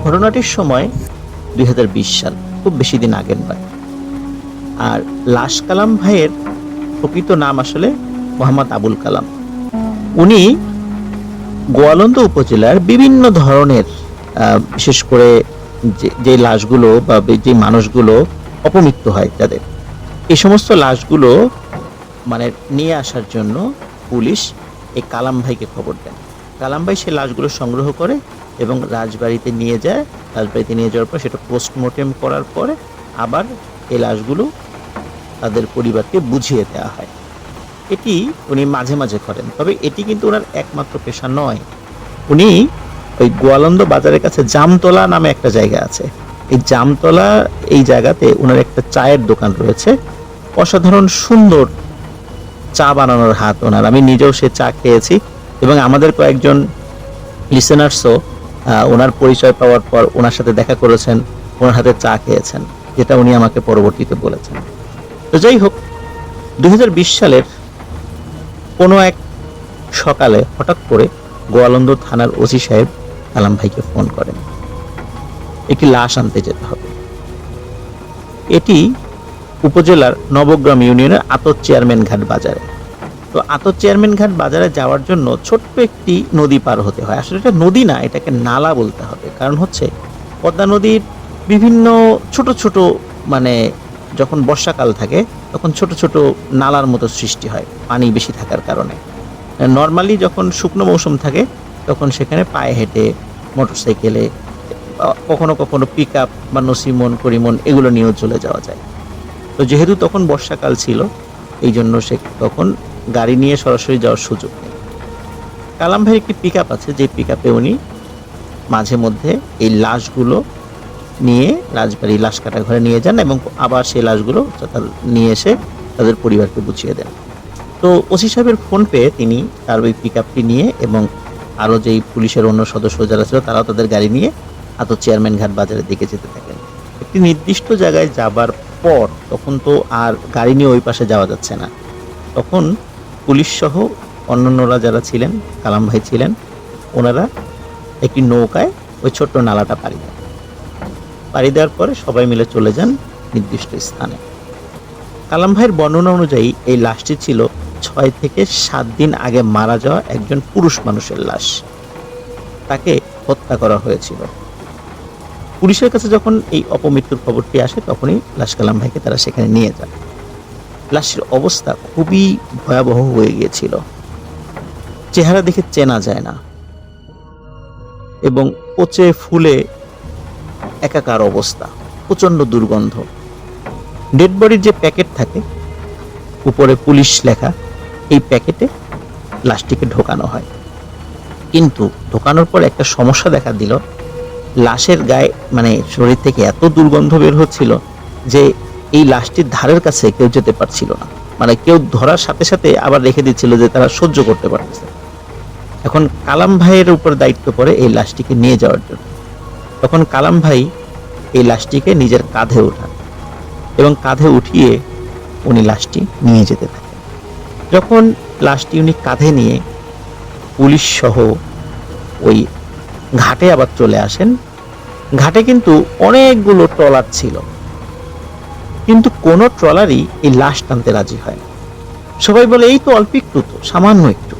ঘটনাটির সময় 2020 সাল, খুব বেশি দিন আগের নয়। আর লাশ কালাম ভাইয়ের প্রকৃত নাম আসলে মোহাম্মদ আবুল কালাম। উনি গোয়ালন্দ উপজেলার বিভিন্ন ধরনের বিশেষ করে যে লাশগুলো বা যে মানুষগুলো অপমৃত্যু হয় যাদের, এই সমস্ত লাশগুলো মানে নিয়ে আসার জন্য পুলিশ এই কালাম ভাইকে খবর দেন। কালাম ভাই সে লাশগুলো সংগ্রহ করে এবং রাজবাড়িতে নিয়ে যায়। রাজবাড়িতে নিয়ে যাওয়ার পর সেটা পোস্টমর্টেম করার পরে আবার এই লাশগুলো তাদের পরিবারকে বুঝিয়ে দেওয়া হয়। এটি উনি মাঝে মাঝে করেন, তবে এটি কিন্তু ওনার একমাত্র পেশা নয়। উনি ওই গোয়ালন্দ বাজারের কাছে জামতলা নামে একটা জায়গা আছে, এই জামতলা এই জায়গাতে ওনার একটা চায়ের দোকান রয়েছে। অসাধারণ সুন্দর চা বানানোর হাত ওনার। আমি নিজেও সে চা খেয়েছি এবং আমাদের কয়েকজন লিসেনার্সও ওনার পরিচয় পাওয়ার পর ওনার সাথে দেখা করেছেন, ওনার হাতে চা খেয়েছেন, যেটা উনি আমাকে পরবর্তীতে বলেছেন। তো যাই হোক, 2020 সালের কোনো এক সকালে হঠাৎ করে গোয়ালন্দ থানার ওসি সাহেব কালাম ভাইকে ফোন করেন, একটি লাশ আনতে যেতে হবে। এটি উপজেলার নবগ্রাম ইউনিয়নের আতর চেয়ারম্যান ঘাট বাজারে। তো আতর চেয়ারম্যান ঘাট বাজারে যাওয়ার জন্য ছোট্ট একটি নদী পার হতে হয়। আসলে এটা নদী না, এটাকে নালা বলতে হবে। কারণ হচ্ছে পদ্মা নদীর বিভিন্ন ছোট ছোট মানে যখন বর্ষাকাল থাকে তখন ছোট ছোট নালার মতো সৃষ্টি হয় পানি বেশি থাকার কারণে। নর্মালি যখন শুকনো মৌসুম থাকে তখন সেখানে পায়ে হেঁটে, মোটরসাইকেলে, কখনো কখনো পিক আপ বা নসিমন করিমন এগুলো নিয়েও চলে যাওয়া যায়। তো যেহেতু তখন বর্ষাকাল ছিল, এই জন্য সে তখন গাড়ি নিয়ে সরাসরি যাওয়ার সুযোগ নেই। কালাম ভাইয়ের একটি পিক আপ আছে, যে পিক আপে উনি মাঝে মধ্যে এই লাশগুলো নিয়ে রাজবাড়ি লাশ কাটা ঘরে নিয়ে যান এবং আবার সেই লাশগুলো নিয়ে এসে তাদের পরিবারকে বুঝিয়ে দেন। তো ওসি সাহেবের ফোন পেয়ে তিনি তার ওই পিক আপটি নিয়ে এবং আরও যেই পুলিশের অন্য সদস্য যারা ছিল তারাও তাদের গাড়ি নিয়ে আতর চেয়ারম্যান ঘাট বাজারের দিকে যেতে থাকেন। একটি নির্দিষ্ট জায়গায় যাবার পর তখন তো আর গাড়ি নিয়ে ওই পাশে যাওয়া যাচ্ছে না। তখন পুলিশ সহ অন্যান্যরা যারা ছিলেন, কালাম ভাই ছিলেন, ওনারা একটি নৌকায় ওই ছোট্ট নালাটা পাড়ি দেওয়ার পরে সবাই মিলে চলে যান নির্দিষ্ট স্থানে। কালাম ভাইয়ের বর্ণনা অনুযায়ী এই লাশটি ছিল 6 থেকে 7 দিন আগে মারা যাওয়া একজন পুরুষ মানুষের লাশ। তাকে হত্যা করা হয়েছিল। পুলিশের কাছে যখন এই অপমৃত্যুর খবরটি আসে তখনই লাশ কালাম ভাইকে তারা সেখানে নিয়ে যান। লাশের অবস্থা খুবই ভয়াবহ হয়ে গিয়েছিল, চেহারা দেখে চেনা যায় না এবং পচে ফুলে একাকার অবস্থা, প্রচন্ড দুর্গন্ধ। ডেড বডির যে প্যাকেট থাকে উপরে পুলিশ লেখা, এই প্যাকেটে লাশটিকে ঢোকানো হয়। কিন্তু ঢোকানোর পর একটা সমস্যা দেখা দিল, লাশের গায়ে মানে শরীর থেকে এত দুর্গন্ধ বের হচ্ছিল যে এই লাশটির ধারের কাছে কেউ যেতে পারছিল না। মানে কেউ ধরার সাথে সাথে আবার রেখে দিচ্ছিল যে তারা সহ্য করতে পারতেছে। এখন কালাম ভাইয়ের উপর দায়িত্ব পড়ে এই লাশটিকে নিয়ে যাওয়ার জন্য। তখন কালাম ভাই এই লাশটিকে নিজের কাঁধে ওঠান এবং কাঁধে উঠিয়ে উনি লাশটি নিয়ে যেতে থাকেন। যখন লাশটি উনি কাঁধে নিয়ে পুলিশ সহ ওই ঘাটে আবার চলে আসেন, ঘাটে কিন্তু অনেকগুলো ট্রলার ছিল, কিন্তু কোনো ট্রলারই এই লাশ টানতে রাজি হয় না। সবাই বলে এই তো অল্প একটু, তো সামান্য একটু,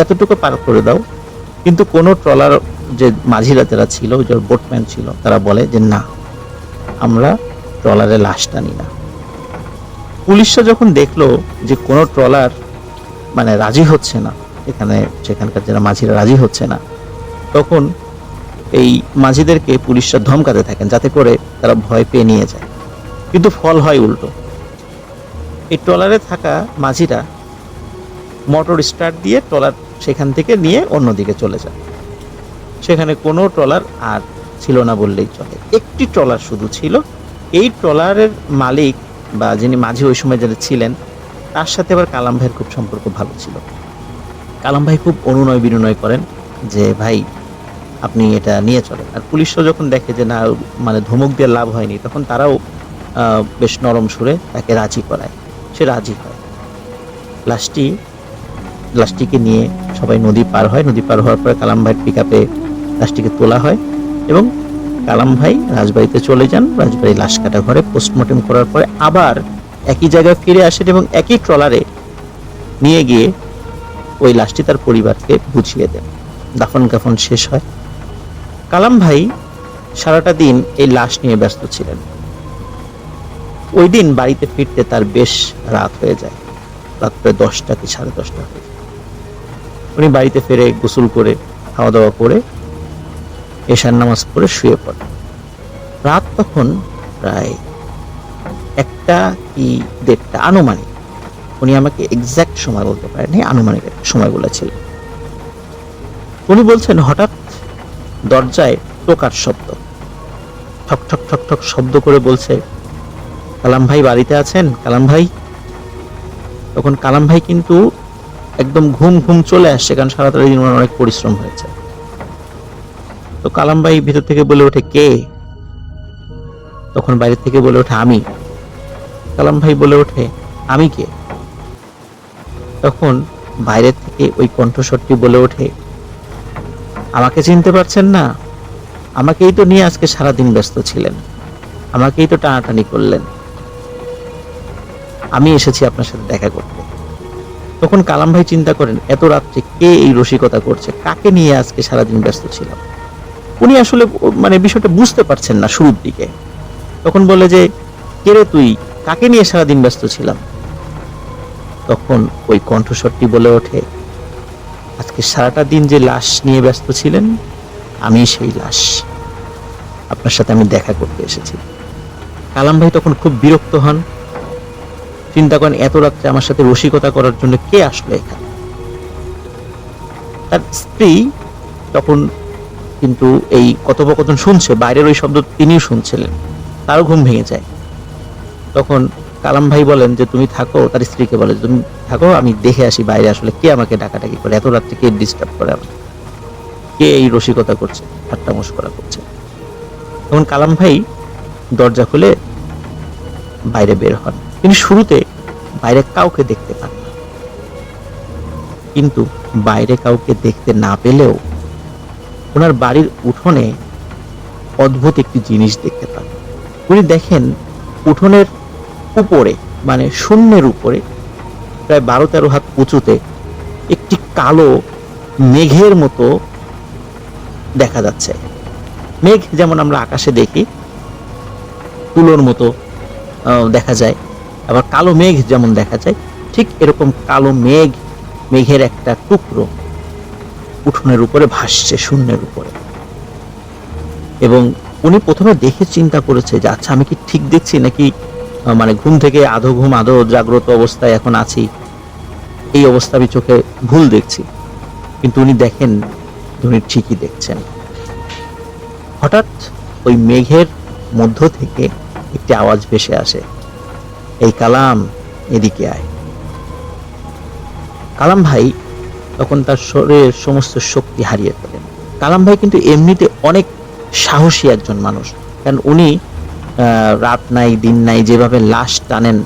এতটুকু পার করে দাও। কিন্তু কোনো ট্রলার যে মাঝিরা যারা ছিল, যে বোটম্যান ছিল, তারা বলে যে না, আমরা ট্রলারে লাশ টানি না। পুলিশরা যখন দেখলো যে কোনো ট্রলার মানে রাজি হচ্ছে না, সেখানকার যারা মাঝিরা রাজি হচ্ছে না, তখন এই মাঝিদেরকে পুলিশরা ধমকাতে থাকেন যাতে করে তারা ভয় পেয়ে নিয়ে যায়। কিন্তু ফল হয় উল্টো। এই ট্রলারে থাকা মাঝিরা মোটর স্টার্ট দিয়ে ট্রলার সেখান থেকে নিয়ে অন্যদিকে চলে যায়। সেখানে কোনো ট্রলার আর ছিল না বললেই চলে, একটি ট্রলার শুধু ছিল। এই ট্রলারের মালিক বা যিনি মাঝি ওই সময় যারা ছিলেন, তার সাথে আবার কালাম ভাইয়ের খুব সম্পর্ক ভালো ছিল। কালাম ভাই খুব অনুনয় বিনয় করেন যে ভাই আপনি এটা নিয়ে চলেন। আর পুলিশরা যখন দেখে যে না, মানে ধমক দিয়ে লাভ হয়নি, তখন তারাও বেশ নরম সুরে তাকে রাজি করায়। সে রাজি হয়। লাশটিকে নিয়ে সবাই নদী পার হয়। নদী পার হওয়ার পরে কালাম ভাইয়ের পিক আপে লাশটিকে তোলা হয় এবং কালাম ভাই রাজবাড়িতে চলে যান। রাজবাড়ি লাশ কাটা ঘরে পোস্টমর্টেম করার পরে আবার একই জায়গায় ফিরে আসেন এবং একই ট্রলারে নিয়ে গিয়ে ওই লাশটি তার পরিবারকে বুঝিয়ে দেন। দাফন কাফন শেষ হয়। কালাম ভাই সারাটা দিন এই লাশ নিয়ে ব্যস্ত ছিলেন। ওই দিন বাড়িতে ফিরতে তার বেশ রাত হয়ে যায়, রাত প্রায় 10টা কি 10:30 হয়ে যায়। উনি বাড়িতে ফিরে গোসল করে খাওয়া দাওয়া করে এশার নামাজ পড়ে শুয়ে পড়েন। রাত তখন প্রায় 1টা কি 1:30 আনুমানিক। উনি আমাকে এক্সাক্ট সময় বলতে পারেননি, আনুমানিক একটা সময় বলেছিল। উনি বলছেন হঠাৎ দরজায় টোকার শব্দ, ঠক ঠক ঠক ঠক শব্দ করে বলছে, কালাম ভাই বাড়িতে আছেন? কালাম ভাই। তখন কালাম ভাই কিন্তু একদম ঘুম ঘুম চলে আসছে, কারণ সারাটা দিন ওনার অনেক পরিশ্রম হয়েছে। তো কালাম ভাই ভিতর থেকে বলে ওঠে, কে? তখন বাইরে থেকে বলে ওঠে, আমি। কালাম ভাই বলে ওঠে, আমি কে? তখন বাইরে থেকে ওই কণ্ঠস্বরটি বলে ওঠে, আমাকে চিনতে পারছেন না? আমাকেই তো নিয়ে আজকে সারাদিন ব্যস্ত ছিলেন, আমাকেই তো টানাটানি করলেন, আমি এসেছি আপনার সাথে দেখা করতে। তখন কালাম ভাই চিন্তা করেন, এত রাত্রে কে এই রসিকতা করছে, কাকে নিয়ে আজকে সারাদিন ব্যস্ত ছিলাম। উনি আসলে মানে বিষয়টা বুঝতে পারছেন না শুরুর দিকে। তখন বলে যে, কে রে তুই, কাকে নিয়ে সারাদিন ব্যস্ত ছিলাম? তখন ওই কণ্ঠস্বরটি বলে ওঠে, আজকে সারাটা দিন যে লাশ নিয়ে ব্যস্ত ছিলেন, আমি সেই লাশ, আপনার সাথে আমি দেখা করতে এসেছি। কালাম ভাই তখন খুব বিরক্ত হন, চিন্তা করেন এত রাত্রে আমার সাথে রসিকতা করার জন্য কে আসলো এখানে। তার স্ত্রী তখন কিন্তু এই কথোপকথন শুনছে, বাইরের ওই শব্দ তিনিও শুনছিলেন, তারও ঘুম ভেঙে যায়। তখন কালাম ভাই বলেন যে, তুমি থাকো, তার স্ত্রীকে বলে, তুমি থাকো, আমি দেখে আসি বাইরে আসলে কে আমাকে ডাকাডাকি করে, এত রাত্রে কে ডিস্টার্ব করে আমাকে, কে এই রসিকতা করছে, ঠাট্টা মশকরা করছে। তখন কালাম ভাই দরজা খুলে বাইরে বের হন। তিনি শুরুতে বাইরে কাউকে দেখতে পান না, কিন্তু বাইরে কাউকে দেখতে না পেলেও ওনার বাড়ির উঠোনে অদ্ভুত একটি জিনিস দেখতে পান। উনি দেখেন উঠোনের উপরে, মানে শূন্যের উপরে প্রায় 12-13 হাত উঁচুতে একটি কালো মেঘের মতো দেখা যাচ্ছে। মেঘ যেমন আমরা আকাশে দেখি তুলোর মতো দেখা যায়, আবার কালো মেঘ যেমন দেখা যায়, ঠিক এরকম কালো মেঘের একটা টুকরো উঠোনের উপরে ভাসছে, শূন্যের উপরে। এবং উনি প্রথমে দেখে চিন্তা করেছে যে, আচ্ছা আমি কি ঠিক দেখছি নাকি মানে ঘুম থেকে আধো ঘুম আধো জাগ্রত অবস্থায় এখন আছি, এই অবস্থা আমি চোখে ভুল দেখছি। কিন্তু উনি দেখেন উনি ঠিকই দেখছেন। হঠাৎ ওই মেঘের মধ্য থেকে একটি আওয়াজ ভেসে আসে, এই কালাম, এদিকে আয়। কালাম ভাই তখন তার শরীরের সমস্ত শক্তি হারিয়ে ফেলেন। কালাম ভাই কিন্তু এমনিতে অনেক সাহসী একজন মানুষ, কারণ উনি রাত নাই দিন নাই যেভাবে লাশ টানেন,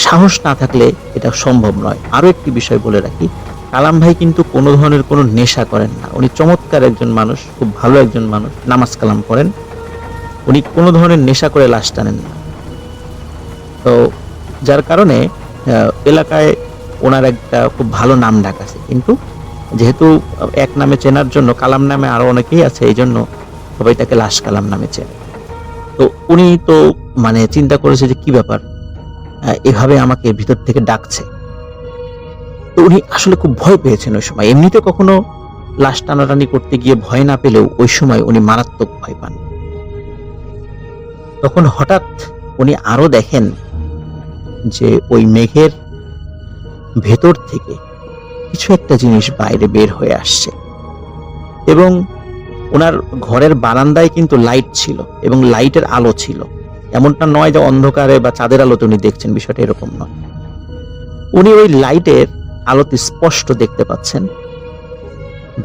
সাহস না থাকলে এটা সম্ভব নয়। আরো একটি বিষয় বলে রাখি, কালাম ভাই কিন্তু কোনো ধরনের কোনো নেশা করেন না। উনি চমৎকার একজন মানুষ, খুব ভালো একজন মানুষ, নামাজ কালাম পড়েন। উনি কোনো ধরনের নেশা করে লাশ টানেন না। তো যার কারণে এলাকায় ওনার একটা খুব ভালো নাম ডাক আছে। কিন্তু যেহেতু এক নামে চেনার জন্য, কালাম নামে আরো অনেকেই আছে, এই জন্য সবাই তাকে লাশ কালাম নামে চেনে। তো উনি তো মানে চিন্তা করেছে যে কি ব্যাপার, এভাবে আমাকে ভিতর থেকে ডাকছে। তো উনি আসলে খুব ভয় পেয়েছেন ওই সময়। এমনিতে কখনো লাশ টানাটানি করতে গিয়ে ভয় না পেলেও ওই সময় উনি মারাত্মক ভয় পান। তখন হঠাৎ উনি আরো দেখেন যে ওই মেঘের ভেতর থেকে কিছু একটা জিনিস বাইরে বের হয়ে আসছে, এবং ওনার ঘরের বারান্দায় কিন্তু লাইট ছিল এবং লাইটের আলো ছিল। এমনটা নয় যে অন্ধকারে বা চাঁদের আলোতে উনি দেখছেন, বিষয়টা এরকম নয়। উনি ওই লাইটের আলোতে স্পষ্ট দেখতে পাচ্ছেন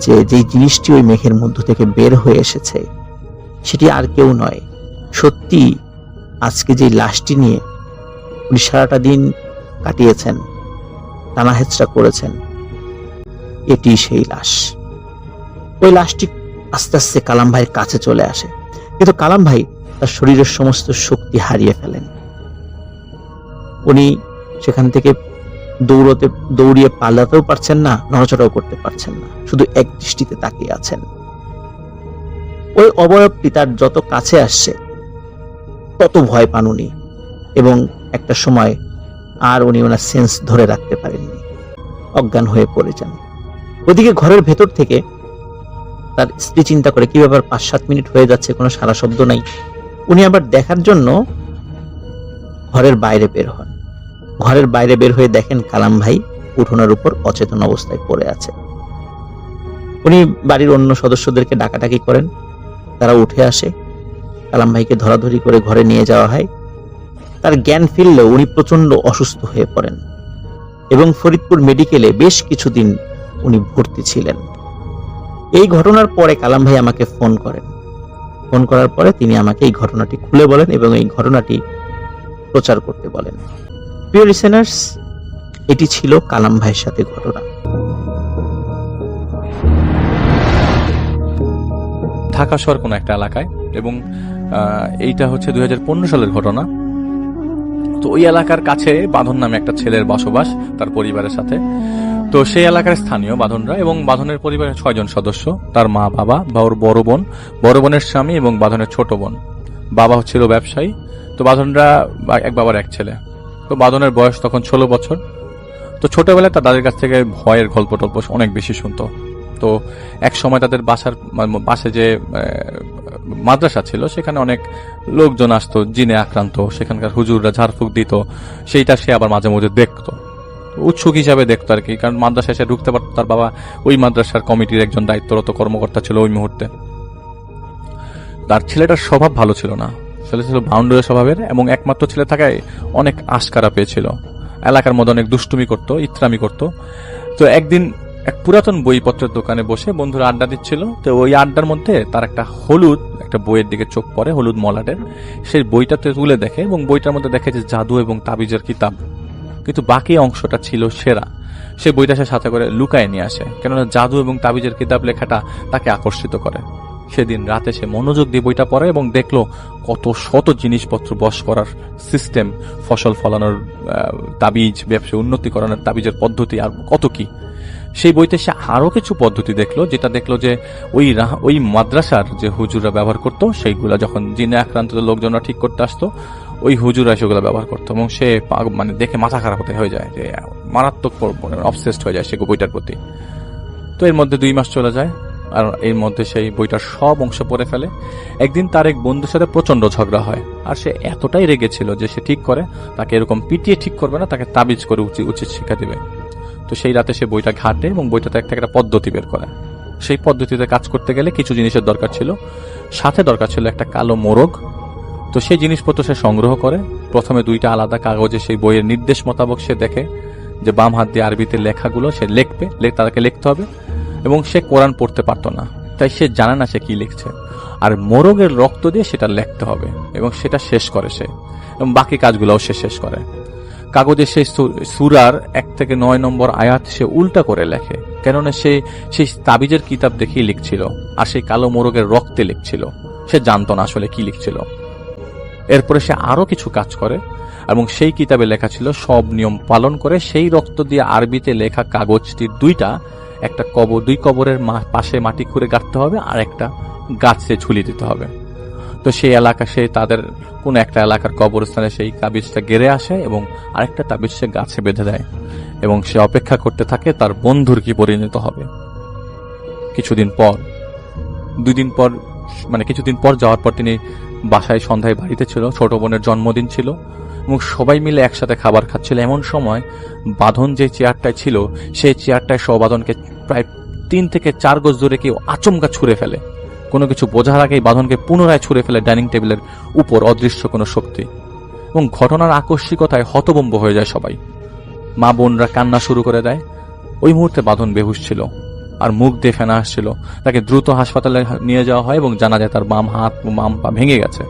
যে যেই জিনিসটি ওই মেঘের মধ্য থেকে বের হয়ে এসেছে সেটি আর কেউ নয়, সত্যি আজকে যে লাশটি নিয়ে উনি সারাটা দিন কাটিয়েছেন, টানা হেঁচড়া করেছেন, এটি সেই লাশ। ওই লাশটি আস্তে আস্তে কালাম ভাইয়ের কাছে চলে আসে। কিন্তু কালাম ভাই তার শরীরের সমস্ত শক্তি হারিয়ে ফেলেন। উনি সেখান থেকে দৌড়িয়ে পালাতেও পারছেন না, নড়াচড়াও করতে পারছেন না, শুধু এক দৃষ্টিতে তাকিয়ে আছেন। ওই অবয়বটি তার যত কাছে আসছে তত ভয় পান উনি, এবং একটা সময় আর উনি ওনার সেন্স ধরে রাখতে পারেননি, অজ্ঞান হয়ে পড়ে যান। ওদিকে ঘরের ভেতর থেকে তার স্ত্রী চিন্তা করে কি ব্যাপার, 5-7 মিনিট হয়ে যাচ্ছে, কোনো সারা শব্দ নাই। উনি আবার দেখার জন্য ঘরের বাইরে বের হন। ঘরের বাইরে বের হয়ে দেখেন কালাম ভাই উঠোনের উপর অচেতন অবস্থায় পড়ে আছে। উনি বাড়ির অন্য সদস্যদেরকে ডাকাডাকি করেন, তারা উঠে আসে, কালাম ভাইকে ধরাধরি করে ঘরে নিয়ে যাওয়া হয়। তার জ্ঞান ফিরলেও উনি প্রচন্ড অসুস্থ হয়ে পড়েন এবং ফরিদপুর মেডিকেলে বেশ কিছুদিন উনি ভর্তি ছিলেন। এই ঘটনার পরে কালাম ভাই আমাকে ফোন করেন। ফোন করার পরে তিনি আমাকে এই ঘটনাটি খুলে বলেন এবং এই ঘটনাটি প্রচার করতে বলেন। প্রিয় লিসেনার্স, এটি ছিল কালাম ভাইয়ের সাথে ঘটনা। ঢাকা শহর কোনো একটা এলাকায়, এবং এইটা হচ্ছে 2015 সালের ঘটনা। তো ওই এলাকার কাছে বাঁধন নামে একটা ছেলের বসবাস তার পরিবারের সাথে। তো সেই এলাকার স্থানীয় বাঁধনরা, এবং বাঁধনের পরিবারের 6 জন সদস্য, তার মা, বাবা, বা ওর বড় বোন, বড় বোনের স্বামী এবং বাঁধনের ছোট বোন। বাবা হচ্ছিল ব্যবসায়ী। তো বাঁধনরা এক বাবার এক ছেলে। তো বাঁধনের বয়স তখন 16 বছর। তো ছোটবেলায় তার দাদির কাছ থেকে ভয়ের গল্প টল্প অনেক বেশি শুনতো। তো এক সময় তাদের বাসে যে মাদ্রাসা ছিল সেখানে অনেক লোকজন আসতো জিনে আক্রান্ত, সেখানকার হুজুররা ঝাড়ফুঁক দিত, সেইটা সে আবার মাঝে মধ্যে দেখতো, উৎসুক হিসাবে দেখতো আর কি, কারণ মাদ্রাসায় সে ঢুকতে পারতো। তার বাবা ওই মাদ্রাসার কমিটির একজন দায়িত্বরত কর্মকর্তা ছিল ওই মুহূর্তে। তার ছেলেটার স্বভাব ভালো ছিল না, ছেলে ছিল বাউন্ডারি স্বভাবের, এবং একমাত্র ছেলে থাকায় অনেক আশকারা পেয়েছিল। এলাকার মধ্যে অনেক দুষ্টুমি করতো, ইত্রামি করতো। তো একদিন এক পুরাতন বইপত্রের দোকানে বসে বন্ধুরা আড্ডা দিচ্ছিল। তো ওই আড্ডার মধ্যে তার একটা বইয়ের দিকে চোখ পড়ে, হলুদ মলাটের। সেই বইটাতে তুলে দেখে, এবং বইটার মধ্যে দেখে যে জাদু এবং তাবিজের কিতাব, কিন্তু বাকি অংশটা ছিল সেরা। সে বইটা সে সাথে করে লুকায় নিয়ে আসে, কেননা জাদু এবং তাবিজের কিতাব লেখাটা তাকে আকর্ষিত করে। সেদিন রাতে সে মনোযোগ দিয়ে বইটা পড়ে এবং দেখলো কত শত জিনিসপত্র বশ করার সিস্টেম, ফসল ফলানোর তাবিজ, ব্যবসা উন্নতি করানোর তাবিজের পদ্ধতি, আর কত কি। সেই বইতে সে আরো কিছু পদ্ধতি দেখলো, যেটা দেখলো যে ওই মাদ্রাসার যে হুজুররা ব্যবহার করতো, সেইগুলা যখন জিনে আক্রান্ত লোকজনরা ঠিক করতে আসতো, ওই হুজুররা সেগুলো ব্যবহার করতো। এবং সে মানে দেখে মাথা খারাপ হয়ে যায়, যে মারাত্মক অবসেসড হয়ে যায় সে বইটার প্রতি। তো এর মধ্যে 2 মাস চলে যায়, আর এর মধ্যে সেই বইটার সব অংশ পড়ে ফেলে। একদিন তার এক বন্ধুর সাথে প্রচন্ড ঝগড়া হয়, আর সে এতটাই রেগেছিল যে সে ঠিক করে তাকে এরকম পিটিয়ে ঠিক করবে না, তাকে তাবিজ করে উচিত শিক্ষা দিবে। তো সেই রাতে সে বইটা ঘাটে এবং বইটাতে একটা পদ্ধতি বের করে। সেই পদ্ধতিতে কাজ করতে গেলে কিছু জিনিসের দরকার ছিল, সাথে দরকার ছিল একটা কালো মোরগ। তো সেই জিনিসপত্র সে সংগ্রহ করে। প্রথমে 2টা আলাদা কাগজে সেই বইয়ের নির্দেশ মোতাবেক সে দেখে যে বাম হাত দিয়ে আরবিতে লেখাগুলো সে তাকে লিখতে হবে, এবং সে কোরআন পড়তে পারতো না, তাই সে জানে না সে কি লিখছে। আর মোরগের রক্ত দিয়ে সেটা লিখতে হবে, এবং সেটা শেষ করে সে, এবং বাকি কাজগুলোও সে শেষ করে। কাগজে সেই সূরার 1 থেকে 9 নম্বর আয়াত সে উল্টা করে লেখে, কেননা সে সেই তাবিজের কিতাব দেখেই লিখছিল, আর সেই কালো মোরগের রক্তে লিখছিল। সে জানতো না আসলে কি লিখছিল। এরপরে সে আরো কিছু কাজ করে, এবং সেই কিতাবে লেখা ছিল সব নিয়ম পালন করে সেই রক্ত দিয়ে আরবিতে লেখা কাগজটির 2 কবরের পাশে মাটি খুঁড়ে গাঁথতে হবে, আর একটা গাছে ঝুলিয়ে দিতে হবে। তো সেই এলাকা, সে তাদের কোন একটা এলাকার কবরস্থানে সেই তাবিজটা গেড়ে আসে, এবং আরেকটা তাবিজ সে গাছে বেঁধে দেয়, এবং সে অপেক্ষা করতে থাকে তার বন্ধুর কি পরিণত হবে। কিছুদিন পর যাওয়ার পর তিনি বাসায় সন্ধ্যায় বাড়িতে ছিল, ছোট বোনের জন্মদিন ছিল, এবং সবাই মিলে একসাথে খাবার খাচ্ছিল। এমন সময় বাঁধন যে চেয়ারটায় ছিল, সেই চেয়ারটায় বাঁধনকে প্রায় 3 থেকে 4 গজ দূরে কেউ আচমকা ছুঁড়ে ফেলে। কোনো কিছু বোঝার আগেই বাঁধনকে পুনরায় ছুঁড়ে ফেলে ডাইনিং টেবিলের উপর অদৃশ্য কোনো শক্তি, এবং ঘটনার আকস্মিকতায় হতভম্ব হয়ে যায় সবাই। মা বোনরা কান্না শুরু করে দেয়। ওই মুহূর্তে বাঁধন বেহুশ ছিল, আর মুখ দিয়ে ফেনা আসছিল। তাকে দ্রুত হাসপাতালে নিয়ে যাওয়া হয়, এবং জানা যায় তার বাম হাত ও বাম পা ভেঙে গেছে।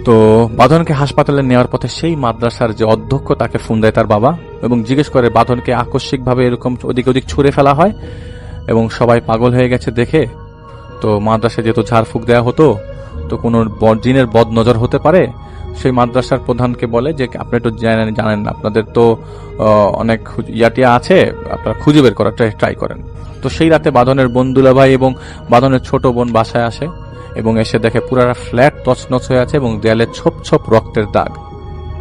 তো বাঁধনকে হাসপাতালে নেওয়ার পথে সেই মাদ্রাসার যে অধ্যক্ষ, তাকে ফোন দেয় তার বাবা, এবং জিজ্ঞেস করে বাঁধনকে আকস্মিকভাবে এরকম ওদিক ছুঁড়ে ফেলা হয়, এবং সবাই পাগল হয়ে গেছে দেখে তো মাদ্রাসায় যেহেতু ঝাড়ফুঁক দেওয়া হতো, তো কোনো জিনের বদ নজর হতে পারে, সেই মাদ্রাসার প্রধানকে বলে যে আপনি একটু জানেন আপনাদের তো অনেক ইয়াটিয়া আছে, আপনারা খুঁজে বের করার ট্রাই করেন। তো সেই রাতে বাঁধনের বোন দুলাভাই এবং বাঁধনের ছোট বোন বাসায় আসে এবং এসে দেখে পুরা ফ্ল্যাট তছনছ হয়ে আছে এবং দেয়ালে ছোপ ছোপ রক্তের দাগ।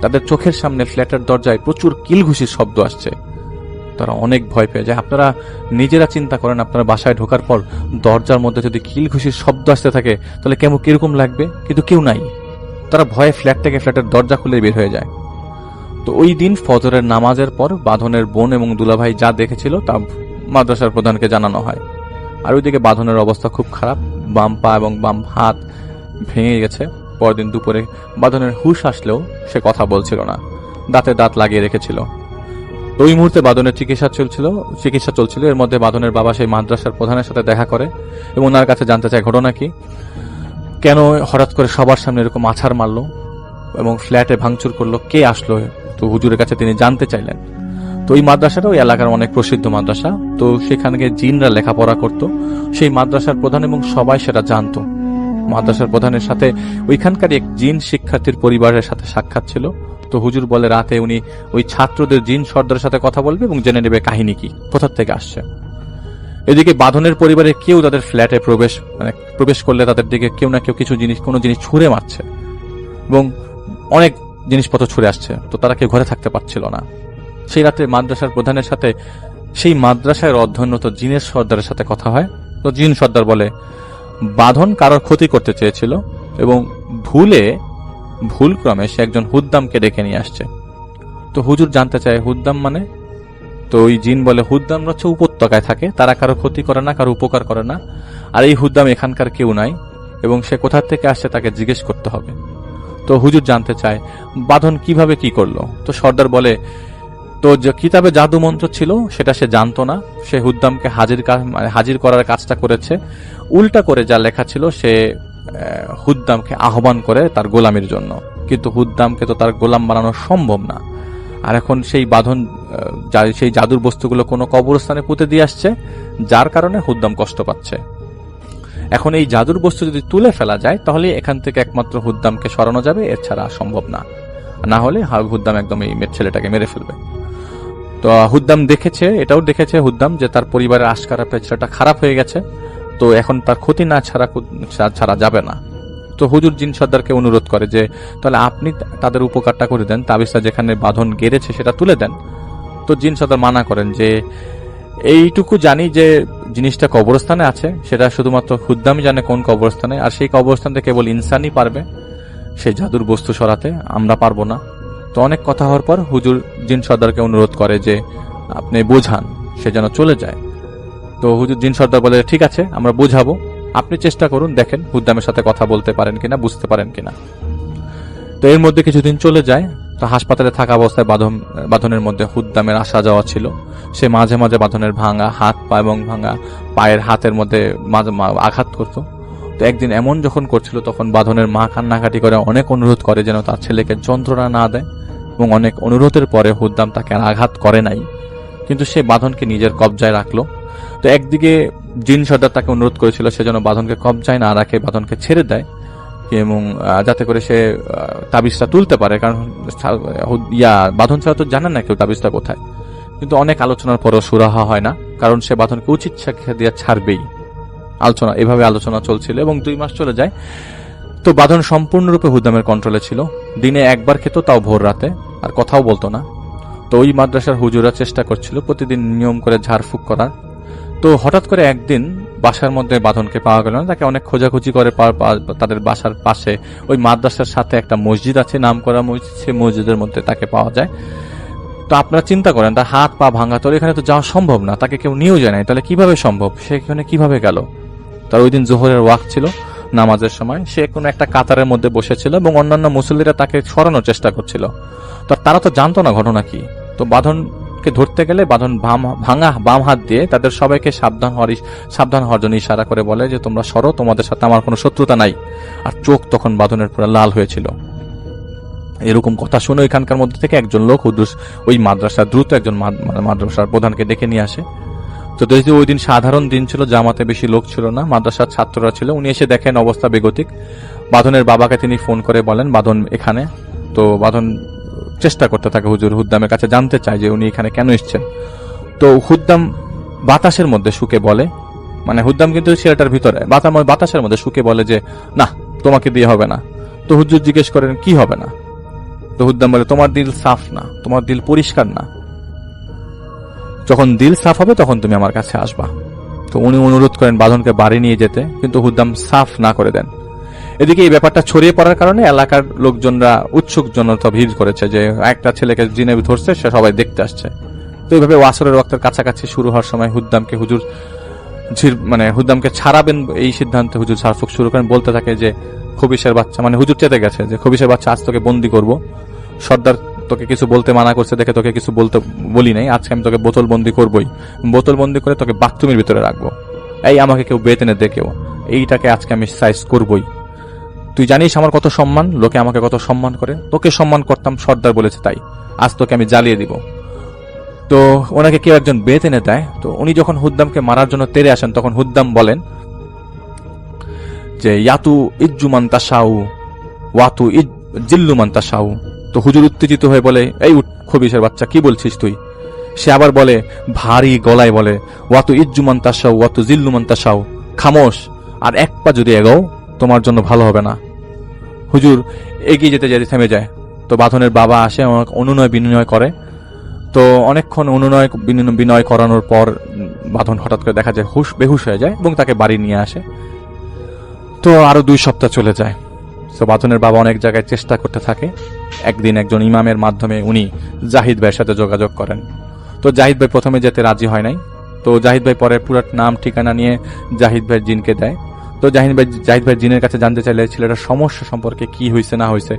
তাদের চোখের সামনে ফ্ল্যাটের দরজায় প্রচুর কিলঘুষির শব্দ আসছে। তারা অনেক ভয় পেয়ে যায়। আপনারা নিজেরা চিন্তা করেন, আপনারা বাসায় ঢোকার পর দরজার মধ্যে যদি কিলঘুষির শব্দ আসতে থাকে তাহলে কিরকম লাগবে, কিন্তু কেউ নাই। তারা ভয়ে ফ্ল্যাট থেকে ফ্ল্যাটের দরজা খুলে বের হয়ে যায়। তো ওই দিন ফজরের নামাজের পর বাঁধনের বোন এবং দুলাভাই যা দেখেছিল তা মাদ্রাসার প্রধানকে জানানো হয়। আর ওইদিকে বাঁধনের অবস্থা খুব খারাপ, বাম পা এবং বাম হাত ভেঙে গেছে। পরদিন দুপুরে বাঁধনের হুঁশ আসলেও সে কথা বলছিল না, দাঁতে দাঁত লাগিয়ে রেখেছিল। তো ওই মুহূর্তে বাঁধনের চিকিৎসা চলছিল। এর মধ্যে বাঁধনের বাবা সেই মাদ্রাসার প্রধানের সাথে দেখা করে এবং ওনার কাছে জানতে চায় ঘটনা কি, কেন হঠাৎ করে সবার সামনে এরকম আছাড় মারলো এবং ফ্ল্যাটে ভাঙচুর করলো, কে আসলো। তো হুজুরের কাছে তিনি জানতে চাইলেন। তো ওই মাদ্রাসাটা ওই এলাকার অনেক প্রসিদ্ধ মাদ্রাসা, তো সেখানে জিনরা লেখাপড়া করত। সেই মাদ্রাসার প্রধান এবং সবাই সেটা জানতো। মাদ্রাসার প্রধানের সাথে ওইখানকার এক জিন শিক্ষার্থীর পরিবারের সাথে সাক্ষাৎ ছিল। তো হুজুর বলে রাতে উনি ওই ছাত্রদের জিন সর্দারের সাথে কথা বলবে এবং জেনে নেবে কাহিনী কি, কোথা থেকে আসছে। এদিকে বাঁধনের পরিবারের কেউ তাদের ফ্ল্যাটে প্রবেশ করলে তাদের দিকে কেউ না কেউ কোনো জিনিস ছুঁড়ে মারছে এবং অনেক জিনিসপত্র ছুঁড়ে আসছে। তো তারা কেউ ঘরে থাকতে পারছিল না। সেই রাতে মাদ্রাসার প্রধানের সাথে সেই মাদ্রাসায় অধ্যয়নরত জিনের সর্দারের সাথে কথা হয়। তো জিন সর্দার বলে বাঁধন কারোর ক্ষতি করতে চেয়েছিল এবং ভুলক্রমে সে একজন হুদ্দামকে ডেকে নিয়ে আসছে। তো হুজুর জানতে চায় হুদ্দাম মানে। তো ওই জিন বলে হুদ্দামরা হচ্ছে উপত্যকায় থাকে, তারা কারো ক্ষতি করে না, কারো উপকার করে না। আর এই হুদ্দাম এখানকার কেউ নাই এবং সে কোথা থেকে আসছে তাকে জিজ্ঞেস করতে হবে। তো হুজুর জানতে চায় বাঁধন কিভাবে কি করলো। তো সর্দার বলে তো যে কিতাবে জাদু মন্ত্র ছিল সেটা সে জানতো না, সে হুদ্দামকে হাজির করার কাজটা করেছে। উল্টা করে যা লেখা ছিল সে হুদ্দামকে আহ্বান করে তার গোলামির জন্য, কিন্তু হুদ্দামকে তো তার গোলাম বানানো সম্ভব না। আর এখন সেই বাঁধন সেই জাদুর বস্তুগুলো কোনো কবরস্থানে পুঁতে দিয়ে আসছে, যার কারণে হুদ্দাম কষ্ট পাচ্ছে। এখন এই জাদুর বস্তু যদি তুলে ফেলা যায় তাহলে এখান থেকে একমাত্র হুদ্দামকে সরানো যাবে, এছাড়া সম্ভব না। না হলে হুদ্দাম একদম এই ছেলেটাকে মেরে ফেলবে। তো হুদ্দাম এটাও দেখেছে হুদ্দাম যে তার পরিবারের আশকারা ছেলেটা খারাপ হয়ে গেছে, তো এখন তার ক্ষতি না ছাড়া যাবে না। তো হুজুর জিন সর্দারকে অনুরোধ করে যে তাহলে আপনি তাদের উপকারটা করে দেন, তাবিজটা যেখানে বাঁধন গেড়েছে সেটা তুলে দেন। তো জিন সর্দার মানা করেন যে এইটুকু জানি যে জিনিসটা কবরস্থানে আছে, সেটা শুধুমাত্র হুদ্দামই জানে কোন কবরস্থানে, আর সেই কবরস্থানটা কেবল ইনসানই পারবে সেই জাদুর বস্তু সরাতে, আমরা পারবো না। তো অনেক কথা হওয়ার পর হুজুর জিন সর্দারকে অনুরোধ করে যে আপনি বোঝান, সে যেন চলে যায়। তো হুজুর জিন সর্দার বলে ঠিক আছে আমরা বোঝাবো, আপনি চেষ্টা করুন, দেখেন হুদ্দামের সাথে কথা বলতে পারেন কিনা, বুঝতে পারেন কিনা। তো এর মধ্যে কিছুদিন চলে যায়। তো হাসপাতালে থাকা অবস্থায় বাঁধনের মধ্যে হুদ্দামের আসা যাওয়া ছিল। সে মাঝে মাঝে বাঁধনের ভাঙা হাত পা এবং ভাঙা পায়ের হাতের মধ্যে আঘাত করত। তো একদিন এমন যখন করছিল তখন বাঁধনের মা কান্নাকাটি করে অনেক অনুরোধ করে যেন তার ছেলেকে যন্ত্রণা না দেয়, এবং অনেক অনুরোধের পরে হুদ্দাম তাকে আঘাত করে নাই, কিন্তু সে বাঁধনকে নিজের কবজায় রাখলো। তো একদিকে জিন সর্দার তাকে অনুরোধ করেছিল সে যেন বাঁধনকে কবজায় না রাখে, বাঁধনকে ছেড়ে দেয় এবং যাতে করে সে তাবিজটা তুলতে পারে, কারণ বাঁধন ছাড়া তো জানে না কেউ তাবিজটা কোথায়। কিন্তু অনেক আলোচনার পরও সুরাহা হয় না, কারণ সে বাঁধনকে উচিত শিক্ষা দিয়ে ছাড়বেই। এভাবে আলোচনা চলছিল এবং 2 মাস চলে যায়। তো বাঁধন সম্পূর্ণরূপে হুদ্দামের কন্ট্রোলে ছিল। দিনে একবার খেত, তাও ভোর রাতে, আর কথাও বলতো না। তো ওই মাদ্রাসার হুজুরা চেষ্টা করছিল প্রতিদিন নিয়ম করে ঝাড়ফুঁক করার। তো হঠাৎ করে একদিন বাসার মধ্যে বাঁধনকে পাওয়া গেল না। তাকে অনেক খোঁজাখুঁজি করে তাদের বাসার পাশে ওই মাদ্রাসার সাথে একটা মসজিদ আছে, নাম করা মসজিদ, সেই মসজিদের মধ্যে তাকে পাওয়া যায়। তো আপনারা চিন্তা করেন তার হাত পা ভাঙা, তো এখানে তো যাওয়া সম্ভব না, তাকে কেউ নিয়েও যায় নাই, তাহলে কিভাবে সম্ভব, সে এখানে কিভাবে গেল? তার ওই দিন জোহরের ওয়াক্ত ছিল, নামাজের সময় সে কোনো একটা কাতারের মধ্যে বসেছিল এবং অন্যান্য মুসল্লিরা তাকে সরানোর চেষ্টা করছিল। তো তারা তো জানতো না ঘটনা কি। তো বাঁধনকে ধরতে গেলে বাঁধন ভাঙা বাম হাত দিয়ে তাদের সবাইকে সাবধান হওয়ার জন্য ইশারা করে বলে যে তোমরা সরো, তোমাদের সাথে আমার কোনো শত্রুতা নাই। আর চোখ তখন বাঁধনের পুরো লাল হয়েছিল। এরকম কথা শুনে এখানকার মধ্যে থেকে একজন লোক ওই মাদ্রাসা দ্রুত একজন মাদ্রাসার প্রধানকে ডেকে নিয়ে আসে। তো যেহেতু ওই দিন সাধারণ দিন ছিল, জামাতে বেশি লোক ছিল না, মাদ্রাসার ছাত্ররা ছিল, উনি এসে দেখেন অবস্থা বেগতিক। বাঁধনের বাবাকে তিনি ফোন করে বলেন বাঁধন এখানে। তো বাঁধন চেষ্টা করতে থাকে হুজুর হুদ্দামের কাছে, জানতে চায় যে উনি এখানে কেন এসছেন। তো হুদ্দাম বাতাসের মধ্যে শুকে বলে, মানে হুদ্দাম কিন্তু ছেলেটার ভিতরে বাতাসের মধ্যে শুকে বলে যে না, তোমাকে দিয়ে হবে না। তো হুজুর জিজ্ঞেস করেন কি হবে না? তো হুদ্দাম বলে তোমার দিল সাফ না, তোমার দিল পরিষ্কার না, যখন দিল সাফ হবে তখন তুমি আমার কাছে আসবা। তো উনি অনুরোধ করেন বাঁধনকে বাড়ি নিয়ে যেতে, কিন্তু হুদ্দাম সাফ না করে দেন। এদিকে এই ব্যাপারটা ছড়িয়ে পড়ার কারণে এলাকার লোকজনরা উৎসুক জনতা ভিড় করেছে যে একটা ছেলেকে জিনে ধরছে, সে সবাই দেখতে আসছে। তো এইভাবে ওয়াসরের ওয়াক্তের কাছাকাছি শুরু হওয়ার সময় হুদ্দামকে হুজুর হুদ্দামকে ছাড়াবেন এই সিদ্ধান্তে হুজুর ঝাড়ফুঁক শুরু করেন। বলতে থাকে যে খবিশের বাচ্চা, মানে হুজুর চেতে গেছে যে খবিশের বাচ্চা, আজ তোকে বন্দি করব। সর্দার তোকে কিছু বলতে মানা করছে দেখে তোকে কিছু বলতে বলি নাই, আজকে আমি তোকে বোতল বন্দি করবই, বোতল বন্দি করে তোকে বাথরুমের ভিতরে রাখবো। এই আমাকে কেউ বেতেনে দেখেও এইটাকে আজকে আমি সাইজ করবই। তুই জানিস আমার কত সম্মান, লোকে আমাকে কত সম্মান করে, তোকে সম্মান করতাম, সর্দার বলেছে তাই, আজ তোকে আমি জ্বালিয়ে দিব। তো ওনাকে কেউ একজন বেত এনে দেয়। তো উনি যখন হুদ্দামকে মারার জন্য তেড়ে আসেন, তখন হুদ্দাম বলেন যে ইয়াতু ইজ্জুমান তাসাউ ওয়াতু জিল্লুমান তাসাউ। তো হুজুর উত্তেজিত হয়ে বলে এই খবিশের বাচ্চা, কি বলছিস তুই? সে আবার বলে ভারী গলায় বলে ওয়াতু ইজ্জুমান তাসাউ ওয়াতু জিল্লুমান তাসাউ, খামোশ, আর এক পা যদি এগোও তোমার জন্য ভালো হবে না। হুজুর এগিয়ে যেতে যেতে থেমে যায়। তো বাঁধনের বাবা আসে, অনুনয় বিনয় করে। তো অনেকক্ষণ অনুনয় বিনয় করানোর পর বাঁধন হঠাৎ করে দেখা যায় বেহুশ হয়ে যায় এবং তাকে বাড়ি নিয়ে আসে। তো আরো 2 সপ্তাহ চলে যায়। তো বাঁধনের বাবা অনেক জায়গায় চেষ্টা করতে থাকে। একদিন একজন ইমামের মাধ্যমে উনি জাহিদ ভাইয়ের সাথে যোগাযোগ করেন। তো জাহিদ ভাই প্রথমে যেতে রাজি হয় নাই। তো জাহিদ ভাই পরে পুরো নাম ঠিকানা নিয়ে জাহিদ ভাইয়ের জিনকে দেয়। তো জাহিদ ভাই জিনের কাছে জানতে চাইলে ছেলেটার সমস্যা সম্পর্কে কি হয়েছে না হয়েছে।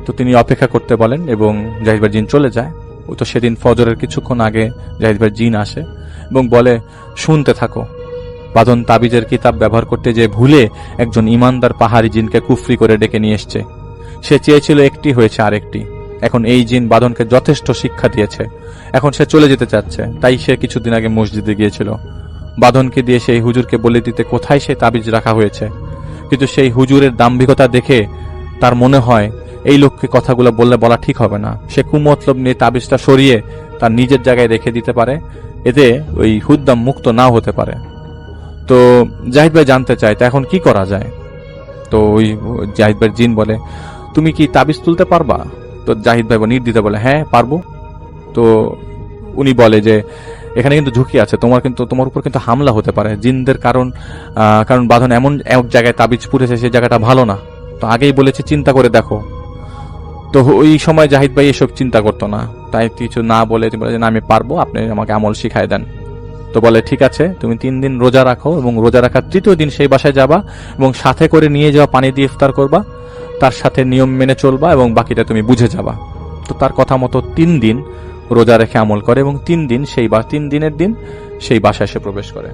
তো তিনি অপেক্ষা করতে বলেন এবং জাহিদ ভাই জিন চলে যায়। তো সেদিন ফজরের কিছুক্ষণ আগে জাহিদ ভাই জিন আসে এবং বলে শুনতে থাকো। বাঁধন তাবিজের কিতাব ব্যবহার করতে যে ভুলে একজন ইমানদার পাহাড়ি জিনকে কুফরি করে ডেকে নিয়ে এসছে। সে চেয়েছিল একটি, হয়েছে আরেকটি। এখন এই জিন বাঁধনকে যথেষ্ট শিক্ষা দিয়েছে, এখন সে চলে যেতে চাচ্ছে। তাই সে কিছুদিন আগে মসজিদে গিয়েছিল। বাঁধনকে দিয়ে সেই হুজুরকে বলে দিতে কোথায় সে তাবিজ রাখা হয়েছে। কিন্তু সেই হুজুরের দাম্ভিকতা দেখে তার মনে হয় এই লোককে কথাগুলো বলা ঠিক হবে না। সে কুমতলব নিয়ে তাবিজটা সরিয়ে তার নিজের জায়গায় রেখে দিতে পারে, এতে ওই হুদ্দাম মুক্ত নাও হতে পারে। তো জাহিদ ভাই জানতে চায় তা এখন কি করা যায়। তো ওই জাহিদ ভাই জিন বলে তুমি কি তাবিজ তুলতে পারবা? তো জাহিদ ভাই নির্দ্বিধ বলে হ্যাঁ পারবো। তো উনি বলে যে এখানে কিন্তু ঝুঁকি আছে, তোমার উপর কিন্তু হামলা হতে পারে জিনদের, কারণ বাঁধন এমন এক জায়গায় তাবিজ পুড়েছে, সেই জায়গাটা ভালো না। তো আগেই বলেছে চিন্তা করে দেখো। তো ওই সময় জাহিদ ভাই এসব চিন্তা করতো না, তাই কিছু না বলে তিনি বলে যে না আমি পারবো, আপনি আমাকে আমল শিখাই দেন। তো বলে ঠিক আছে, তুমি 3 দিন রোজা রাখো এবং রোজা রাখার 3য় দিন সেই বাসায় যাবা এবং সাথে করে নিয়ে যাওয়া পানি দিয়ে ইফতার করবা, তার সাথে নিয়ম মেনে চলবা এবং বাকিটা তুমি বুঝে যাবা। তো তার কথা মতো 3 দিন রোজা রেখে আমল করে এবং 3 দিনের দিন সেই বাসায় সে প্রবেশ করে।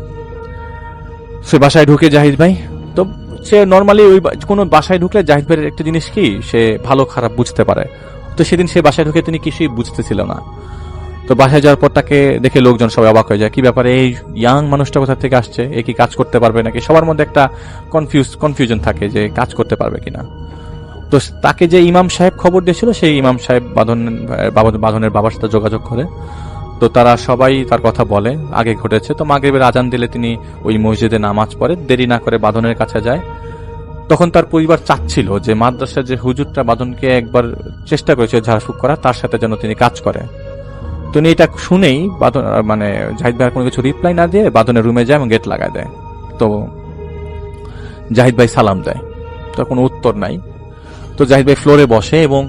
সে বাসায় ঢুকে জাহিদ ভাই, তো সে নর্মালি ওই কোনো বাসায় ঢুকলে জাহিদ ভাইয়ের একটা জিনিস কি, সে ভালো খারাপ বুঝতে পারে। তো সেদিন সে বাসায় ঢুকে তিনি কিছুই বুঝতেছিল না। তো বাসায় যাওয়ার পর তাকে দেখে লোকজন সবাই অবাক হয়ে যায়, কি ব্যাপারে, এই ইয়াং মানুষটা কোথা থেকে আসছে, এ কি কাজ করতে পারবে নাকি। সবার মধ্যে একটা কনফিউশন থাকে যে কাজ করতে পারবে কিনা। তো তাকে যে ইমাম সাহেব খবর দিয়েছিল, সেই ইমাম সাহেব বাঁধনের বাবার সাথে যোগাযোগ করে। তো তারা সবাই তার কথা বলে আগে ঘটেছে। তো মাগরিবের আজান দিলে তিনি ওই মসজিদে নামাজ পড়ে, দেরি না করে বাঁধনের কাছে যায়। তখন তার পরিবার চাচ্ছিল যে মাদ্রাসার যে হুজুরটা বাঁধনকে একবার চেষ্টা করেছে ঝাড়ফুঁক করা, তার সাথে যেন তিনি কাজ করে। তো এটা শুনেই জাহিদ ভাই কোনো কিছু রিপ্লাই না দিয়ে বাঁধনের রুমে যায় এবং গেট লাগায় দেয়। তো জাহিদ ভাই সালাম দেয়, তো কোনো উত্তর নাই। তো জাহিদ ভাই ফ্লোরে বসে এবং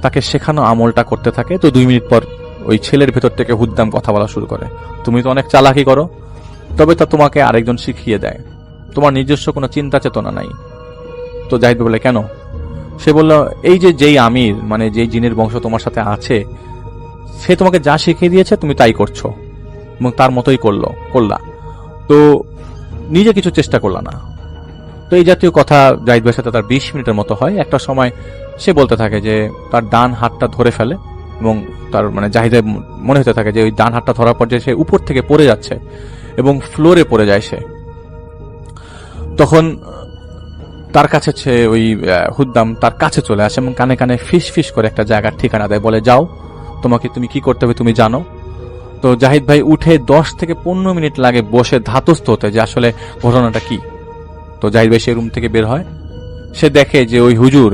তাকে শেখানো আমলটা করতে থাকে। তো 2 মিনিট পর ওই ছেলের ভেতর থেকে হুদ্দাম কথা বলা শুরু করে, তুমি তো অনেক চালাকি করো, তবে তা তোমাকে আরেকজন শিখিয়ে দেয়, তোমার নিজস্ব কোনো চিন্তা চেতনা নাই। তো জাহিদ ভাই বলে কেন? সে বলল এই যেই আমির, মানে যেই জিনের বংশ তোমার সাথে আছে, সে তোমাকে যা শিখিয়ে দিয়েছে তুমি তাই করছো এবং তার মতোই করলা, তো নিজে কিছু চেষ্টা করলা না। তো এই জাতীয় কথা জাহিদ ভাইয়ের সাথে তার 20 মিনিটের মতো হয়। একটা সময় সে বলতে থাকে যে তার ডান হাতটা ধরে ফেলে এবং তার মানে জাহিদের মনে হতে থাকে যে ওই ডান হাতটা ধরার পর যে সে উপর থেকে পড়ে যাচ্ছে এবং ফ্লোরে পড়ে যায় সে। তখন তার কাছে ওই হুদ্দাম তার কাছে চলে আসে এবং কানে কানে ফিস ফিস করে একটা জায়গার ঠিকানা দেয়, বলে যাও, তুমি কি করতে হবে তুমি জানো। তো জাহিদ ভাই উঠে 10 থেকে 15 মিনিট লাগে বসে ধাতস্থ হতে যে আসলে ঘটনাটা কি। তো জাহিদ ভাই সেই রুম থেকে বের হয়, সে দেখে যে ওই হুজুর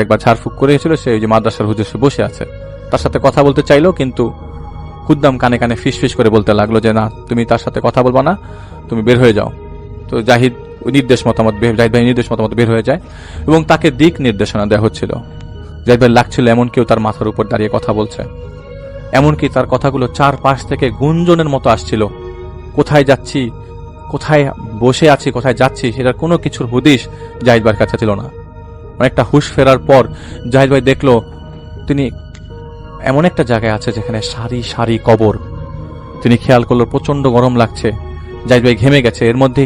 একবার ঝাড়ফুঁক করে গেছিল, সে ওই যে মাদ্রাসার হুজুর সে বসে আছে। তার সাথে কথা বলতে চাইলো, কিন্তু হুদ্দাম কানে কানে ফিস ফিস করে বলতে লাগলো যে না, তুমি তার সাথে কথা বলবা না, তুমি বের হয়ে যাও। তো জাহিদ ভাই নির্দেশ মতামত বের হয়ে যায় এবং তাকে দিক নির্দেশনা দেওয়া হচ্ছিল। জাহিদ ভাই লাগছিল এমন কেউ তার মাথার উপর দাঁড়িয়ে কথা বলছে, এমনকি তার কথাগুলো চারপাশ থেকে গুঞ্জনের মতো আসছিল। কোথায় যাচ্ছি, কোথায় বসে আছি, কোথায় যাচ্ছি সেটার কোনো কিছুর হুদিশ জাহিদ ভাইয়ের কাছে ছিল না। অনেকটা হুঁশ ফেরার পর জাহিদ ভাই দেখলো তিনি এমন একটা জায়গায় আছে যেখানে সারি সারি কবর। তিনি খেয়াল করলো প্রচন্ড গরম লাগছে, জাহিদ ভাই ঘেমে গেছে। এর মধ্যে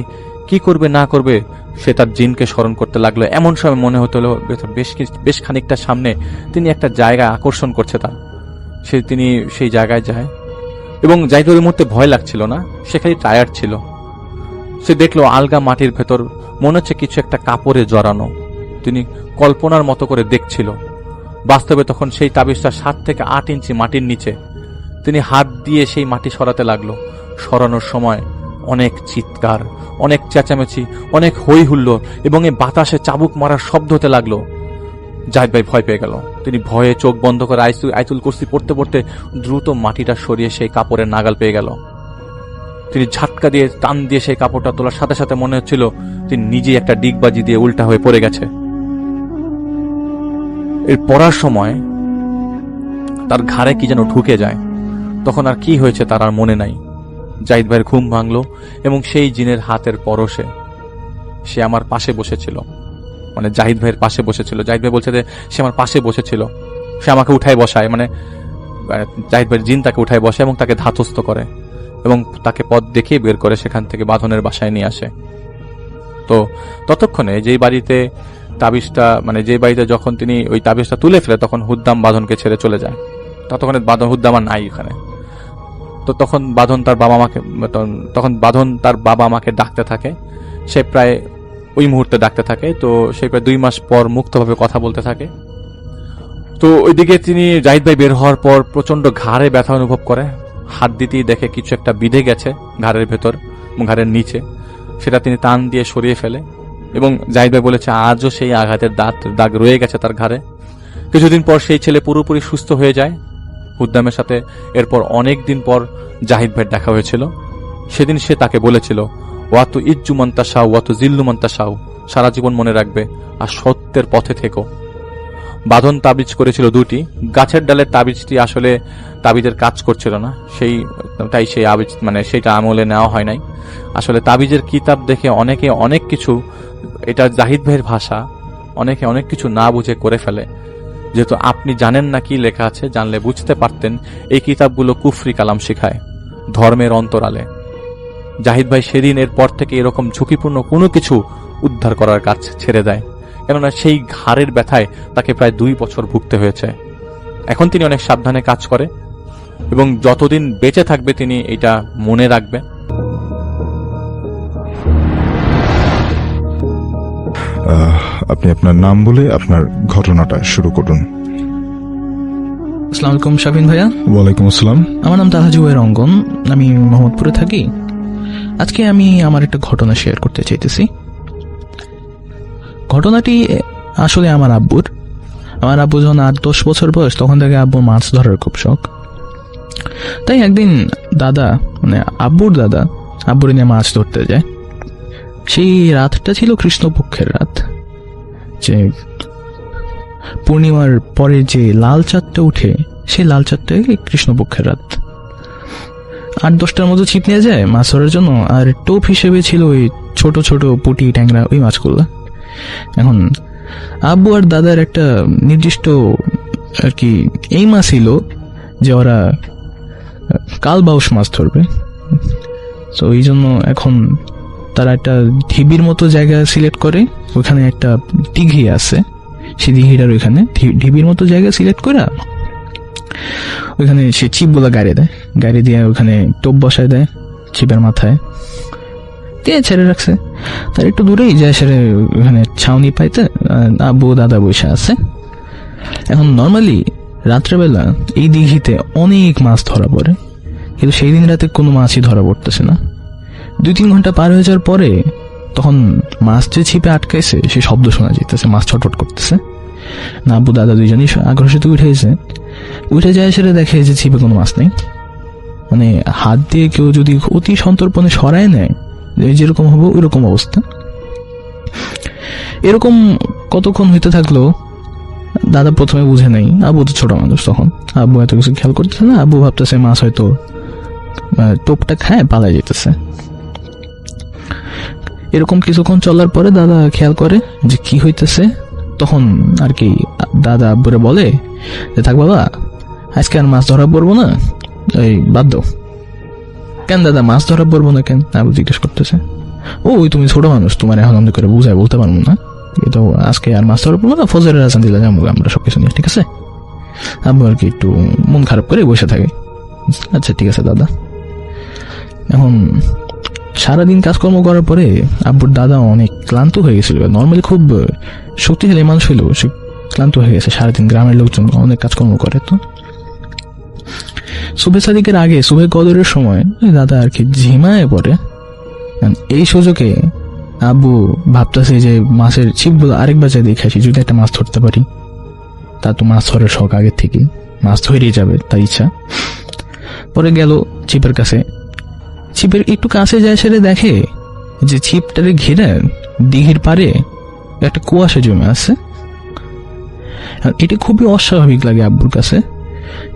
কি করবে না করবে সে তার জিনকে স্মরণ করতে লাগলো। এমন সময় মনে হতো বেশ খানিকটা সামনে তিনি একটা জায়গায় আকর্ষণ করছে তার। তিনি সেই জায়গায় যায় এবং জাহিদ ভাইয়ের মুহূর্তে ভয় লাগছিল না, সে খালি টায়ার্ড ছিল। সে দেখলো আলগা মাটির ভেতর মনে হচ্ছে কিছু একটা কাপড়ে জড়ানো। তিনি কল্পনার মতো করে দেখছিল, বাস্তবে তখন সেই তাবিজটা 7 থেকে 8 ইঞ্চি মাটির নিচে। তিনি হাত দিয়ে সেই মাটি সরাতে লাগলো। সরানোর সময় অনেক চিৎকার, অনেক চেঁচামেচি, অনেক হই হুল্লোড় এবং এই বাতাসে চাবুক মারার শব্দ হতে লাগলো। জাহিদ ভাই ভয় পেয়ে গেল। তিনি ভয়ে চোখ বন্ধ করে আয়াতুল কুরসি পড়তে পড়তে দ্রুত মাটিটা সরিয়ে সেই কাপড়ের নাগাল পেয়ে গেল। তিনি ঝাটকা দিয়ে টান দিয়ে সেই কাপড়টা তোলার সাথে সাথে মনে হচ্ছিল তিনি নিজেই একটা ডিগবাজি দিয়ে উল্টা হয়ে পড়ে গেছে। এর পড়ার সময় তার ঘাড়ে কি যেন ঢুকে যায়। তখন আর কি হয়েছে তার আর মনে নাই। জাহিদ ভাইয়ের ঘুম ভাঙলো এবং সেই জিনের হাতের পরশে সে আমার পাশে বসেছিল, মানে জাহিদ ভাইয়ের পাশে বসেছিল। জাহিদ ভাই বলছে যে সে আমার পাশে বসেছিল, সে আমাকে উঠায় বসায়, মানে জাহিদ ভাইয়ের জিন তাকে উঠায় বসায় এবং তাকে ধাতস্থ করে এবং তাকে পথ দেখিয়ে বের করে সেখান থেকে বাঁধনের বাসায় নিয়ে আসে। তো ততক্ষণে যেই বাড়িতে তাবিজটা, মানে যে বাড়িতে যখন তিনি ওই তাবিজটা তুলে ফেলে তখন হুদ্দাম বাঁধনকে ছেড়ে চলে যায়। ততক্ষণে হুদ্দাম আর নাই এখানে। তো তখন বাঁধন তার বাবা মাকে ডাকতে থাকে। সে প্রায় ওই মুহূর্তে ডাকতে থাকে। তো সে প্রায় 2 মাস পর মুক্তভাবে কথা বলতে থাকে। তো ওইদিকে তিনি জাহিদ ভাই বের হওয়ার পর প্রচন্ড ঘাড়ে ব্যথা অনুভব করে। হাত দিতেই দেখে কিছু একটা বিঁধে গেছে ঘাড়ের ভেতর, ঘাড়ের নিচে। সেটা তিনি টান দিয়ে সরিয়ে ফেলে এবং জাহিদ ভাই বলেছে আজও সেই আঘাতের দাগ রয়ে গেছে তার ঘাড়ে। কিছুদিন পর সেই ছেলে পুরোপুরি সুস্থ হয়ে যায় হুদ্দামের সাথে। এরপর অনেক দিন পর জাহিদ ভাইয়ের দেখা হয়েছিল। সেদিন সে তাকে বলেছিল, ওয়াতু ইজ্জু মন্তাসাউ ওয়াতু জিল্লু মন্তাসাউ, সারা জীবন মনে রাখবে আর সত্যের পথে থেকো। বাঁধন তাবিজ করেছিল 2টি। গাছের ডালের তাবিজটি আসলে তাবিজের কাজ করছিল না, তাই সেই আবিজ মানে সেইটা আমলে নেওয়া হয় নাই। আসলে তাবিজের কিতাব দেখে অনেকে অনেক কিছু, এটা জাহিদ ভাইয়ের ভাষা, অনেকে অনেক কিছু না বুঝে করে ফেলে। যেহেতু আপনি জানেন না কি লেখা আছে, জানলে বুঝতে পারতেন এই কিতাবগুলো কুফরি কালাম শিখায় ধর্মের অন্তরালে। জাহিদ ভাই সেদিন এর পর থেকে এরকম ঝুঁকিপূর্ণ কোনো কিছু উদ্ধার করার কাজ ছেড়ে দেয়, কেননা সেই ঘাড়ের ব্যথায় তাকে প্রায় 2 বছর ভুগতে হয়েছে। এখন তিনি অনেক সাবধানে কাজ করে এবং যতদিন বেঁচে থাকবে তিনি এটা মনে রাখবে। আপনি আপনার নাম বলে আপনার ঘটনাটা শুরু করুন। আসসালামু আলাইকুম শাফিন ভাইয়া। ওয়ালাইকুম আসসালাম। আমার নাম তাহা জুবাইর অঙ্গন, আমি মোহাম্মদপুরে থাকি। আজকে আমি আমার একটা ঘটনা শেয়ার করতে চাইতেছি। ঘটনাটি আসলে আমার আব্বুর যখন 8-10 বছর বয়স, তখন থেকে আব্বুর মাছ ধরার খুব শখ। তাই একদিন আব্বুর নিয়ে মাছ ধরতে যায়। সেই রাতটা ছিল কৃষ্ণপক্ষের রাত, যে পূর্ণিমার পরে যে লাল চাঁদটা উঠে, সেই লাল চাঁদটাই কৃষ্ণপক্ষের রাত। 8-10টার মতো ছিপ নিয়ে যায় মাছ ধরার জন্য, আর টোপ হিসেবে ছিল ওই ছোট ছোট পুঁটি ট্যাংরা, ওই মাছগুলো। এখন আব্বু আর দাদার একটা নির্দিষ্ট আর কি এই মাছ ছিল যে ওরা কালবাউস মাছ ধরবে। তো এই জন্য এখন তারা একটা ঢিবির মতো জায়গা সিলেক্ট করে, ওখানে একটা দিঘি আছে, সেই দিঘিটার ওইখানে ঢিবির মতো জায়গা সিলেক্ট করে ওইখানে সে ছিপগুলো গাড়ি দিয়ে ওখানে টোপ বসায় দেয় ছিপের মাথায় দিয়ে ছেড়ে রাখছে। তার একটু দূরেই যায় সেরে ওখানে ছাউনি পাইতে আব্বু দাদা বসে আছে। এখন নর্মালি রাত্রেবেলা এই দিঘিতে অনেক মাছ ধরা পড়ে, কিন্তু সেই দিন রাতে কোনো মাছই ধরা পড়তেছে না। 2-3 ঘন্টা পার হয়ে যাওয়ার পরে তখন মাছ যে ছিপে আটকাইছে সে শব্দ শোনা যেতেছে, মাছ ছটফট করতেছে। না আব্বু দাদা দুইজনই আগ্রহিত উঠে যায়, সেটা দেখে যে ছিপে কোনো মাছ নেই। মানে হাত দিয়ে কেউ যদি অতি সন্তর্পণে সরায় নেয় যেরকম হবে ওইরকম অবস্থা। এরকম কতক্ষণ হইতে থাকলো দাদা প্রথমে বুঝে নেই, আব্বু তো ছোট মানুষ তখন, আব্বু এত কিছু খেয়াল করতেছে না। আব্বু ভাবতেছে মাছ হয়তো টোপটা খায় পালাই যেতেছে। এরকম কিছুক্ষণ চলার পরে দাদা খেয়াল করে যে কি হইতেছে। তখন আর কি দাদা আব্বুরে বলে যে থাক বাবা, আজকে আর মাছ ধরা পড়বো না, এই বাদ দাও। কেন দাদা মাছ ধরা পড়বো না কেন? আব্বু জিজ্ঞেস করতেছে। ওই তুমি ছোট মানুষ, তোমার এখন আমি করে বুঝায় বলতে পারবো না, তো আজকে আর মাছ ধরা পড়বো না, ফজরের আজান দিলে যাবো আমরা সবকিছু নিয়ে, ঠিক আছে? আব্বু আর কি একটু মন খারাপ করে বসে থাকে। আচ্ছা ঠিক আছে দাদা। এখন সারাদিন কাজকর্ম করার পরে আব্বুর দাদা অনেক ক্লান্ত হয়ে গেছিল। নর্মালি খুব শক্তিশালী মানুষ হইল, সে ক্লান্ত হয়ে গেছে। সারাদিন গ্রামের লোকজন অনেক কাজকর্ম করে, তো সুবে সাদিকের আগে সুবে কদরের সময় দাদা আর কি ঝিমায় পড়ে। এই সুযোগে আব্বু ভাবতেছে যে মাছের ছিপগুলো আরেকবার যা দেখে আসি, যদি একটা মাছ ধরতে পারি। তা তো মাছ ধরার শখ আগের থেকেই, মাছ ধরেই যাবে তার ইচ্ছা। পরে গেল ছিপের কাছে, ছিপের একটু কাছে যায়, সেটা দেখে যে ছিপটারে ঘিরে দিঘির পারে একটা কুয়াশা জমে আছে। এটা খুবই অস্বাভাবিক লাগে আব্বুর কাছে,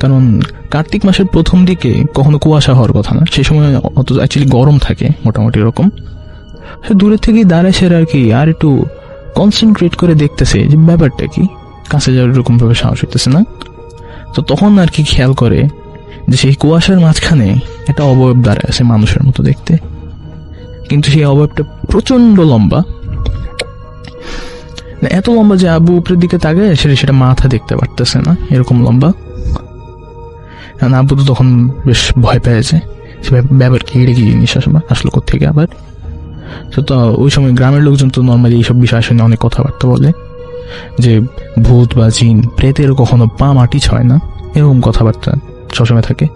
কারণ কার্তিক মাসের প্রথম দিকে কখনো কুয়াশা হওয়ার কথা না, সেই সময় অত অ্যাকচুয়ালি গরম থাকে মোটামুটি এরকম। সে দূরের থেকেই দাঁড়ায় সে আর কি, আর একটু কনসেন্ট্রেট করে দেখতেছে যে ব্যাপারটা কি, কাছে যাওয়ার এরকম ভাবে সাহস হইতেছে না। তো তখন আর কি খেয়াল করে যে সেই কুয়াশার মাঝখানে একটা অবয়ব দাঁড়ায় আছে মানুষের মতো দেখতে, কিন্তু সেই অবয়বটা প্রচন্ড লম্বা, এত লম্বা যে আব্বু উপরের দিকে তাকায় সেটা মাথা দেখতে পারতেছে না, এরকম লম্বা। আব্বু তো তখন বেশ ভয় পেয়েছে, সে ব্যাপার কি, এটা কি জিনিস আসলো কোথেকে আবার। তো ওই সময় গ্রামের লোকজন তো নর্মালি এইসব বিষয় শুনে অনেক কথাবার্তা বলে যে ভূত বা জিন প্রেতের কখনো পা মাটি ছয় না, এরকম কথাবার্তা সবসময় থাকে।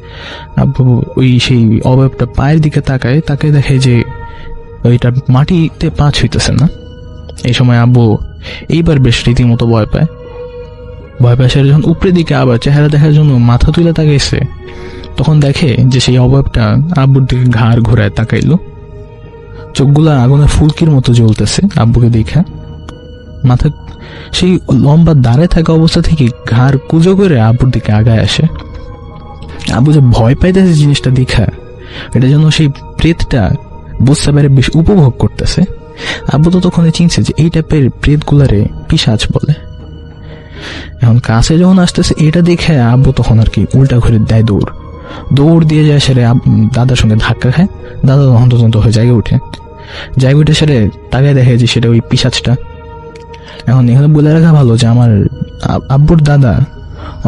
আব্বু ওই সেই অবয়বটা পায়ের দিকে তাকায় দেখে যে ওইটা মাটিতে পা ছুঁইতেছে না। এই সময় আব্বু এইবার বেশ রীতিমতো ভয় পায়। সে যখন উপরের দিকে আবার চেহারা দেখার জন্য মাথা তুলে তাকাইছে, তখন দেখে যে সেই অবয়বটা আব্বুর দিকে ঘাড় ঘোরায় তাকাইলো, চোখগুলা আগুনের ফুলকির মতো জ্বলতেছে আব্বুকে দেখা। মাথা সেই লম্বা দাঁড়ায় থাকা অবস্থা থেকে ঘাড় কুজো করে আব্বুর দিকে আগায় আসে। আব্বু যে ভয় পাইতেছে জিনিসটা দেখা, এটা যেন সেই প্রেতটা বুঝতে পারে বেশ উপভোগ করতেছে। আব্বু তো তখন চিনছে যে এই টাইপের প্রেতগুলারে পিশাচ বলে। এখন কাছে যখন আসতেছে এটা দেখে আব্বু তখন আর কি উল্টা ঘুরে দেয় দৌড় দিয়ে যায়, সেরে দাদার সঙ্গে ধাক্কা খায়। দাদা হন্তদন্ত হয়ে জায়গায় উঠে সেরে তাকায় দেখে যে সেটা ওই পিশাচটা। এখন এখানে বলে রাখা ভালো যে আমার আব্বুর দাদা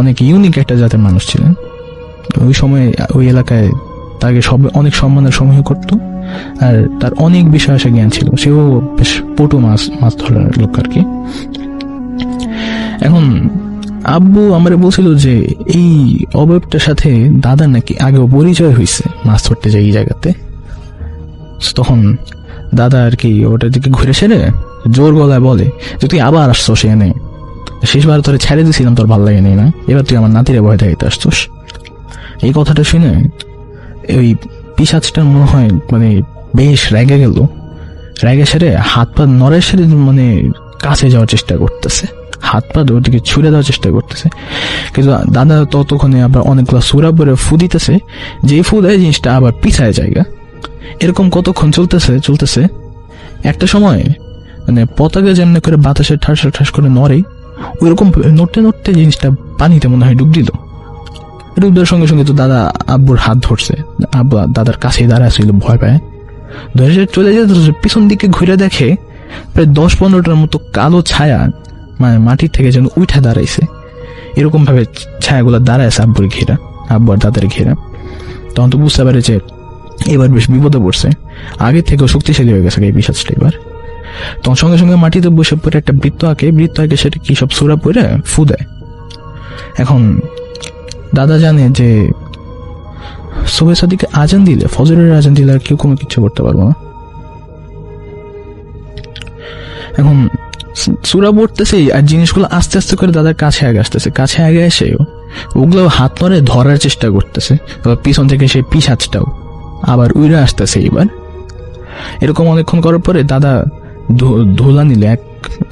অনেক ইউনিক একটা জাতের মানুষ ছিলেন। ওই সময় ওই এলাকায় তাকে অনেক সম্মানের সমূহ করতো, আর তার অনেক বিষয় আসা জ্ঞান ছিল। সেও বেশ পটু মাছ ধরার লোক আর কি। এখন আব্বু আমার বলছিল যে এই অবয়বটার সাথে দাদার নাকি আগেও পরিচয় হয়েছে মাছ ধরতে যাই এই জায়গাতে। তখন দাদা আর কি ওটার দিকে ঘুরে সেরে জোর গলায় বলে যে তুই আবার আসছো সেখানে, শেষবার তোরে ছেড়ে দিয়েছিলাম, তোর ভালো লাগে না, এবার তুই আমার নাতিরে ভয় দেখাইতে আসছোস। এই কথাটা শুনে ওই পিশাচটার মনে হয় মানে বেশ রেগে গেল। রেগে সেরে হাত পা নড়ে সেরে মানে কাছে যাওয়ার চেষ্টা করতেছে, হাত পা ওর দিকে ছুড়ে দেওয়ার চেষ্টা করতেছে। কিন্তু দাদা ততক্ষণে আবার অনেকগুলো সুরা পরে ফু দিতেছে, যে ফু দেয় জিনিসটা আবার পিছায় জায়গা। এরকম কতক্ষণ চলতেছে। একটা সময় মানে পতাকা যেমনি করে বাতাসে ঠাস করে নড়ে, ওইরকম নড়তে জিনিসটা পানিতে মনে হয় ডুব দিল। ডুব দেওয়ার সঙ্গে সঙ্গে তো দাদা আব্বুর হাত ধরছে, আব্বু দাদার কাছে দাঁড়ায় ছিল, ভয় পায়, ধরে চলে যেতে পিছন দিকে ঘুরে দেখে প্রায় 10-15টার মতো কালো ছায়া মানে মাটির থেকে যেন উঠে দাঁড়াইছে। এরকম ভাবে ছায়াগুলো দাঁড়ায় আছে আব্বুর ঘেরা, আব্বু আর দাদার ঘেরা। তখন তো বুঝতে পারে যে এবার বেশ বিপদে পড়ছে, আগে থেকেও শক্তিশালী হয়ে গেছে এই পিশাচটা এবার। তখন সঙ্গে সঙ্গে মাটিতে বসে পড়ে একটা বৃত্ত আঁকে, সেটা কি সব সুরা পড়ে ফু দেয়। এখন দাদা জানে যে সুবহে সাদিকে আজান দিলে, ফজরের আজান দিলে আর কেউ কোনো কিছু করতে পারবো না। এখন সূরা পড়তেছে আর জিনিসগুলো আস্তে আস্তে করে দাদার কাছে আগে আসতেছে, কাছে আগে এসে ওগুলো হাত ধরে ধরার চেষ্টা করতেছে। পিছন থেকে সেই পিশাচটাও আবার উইরা আসতেছে। এবার এরকম অনেকক্ষণ করার পরে দাদা ধুলা নিলে,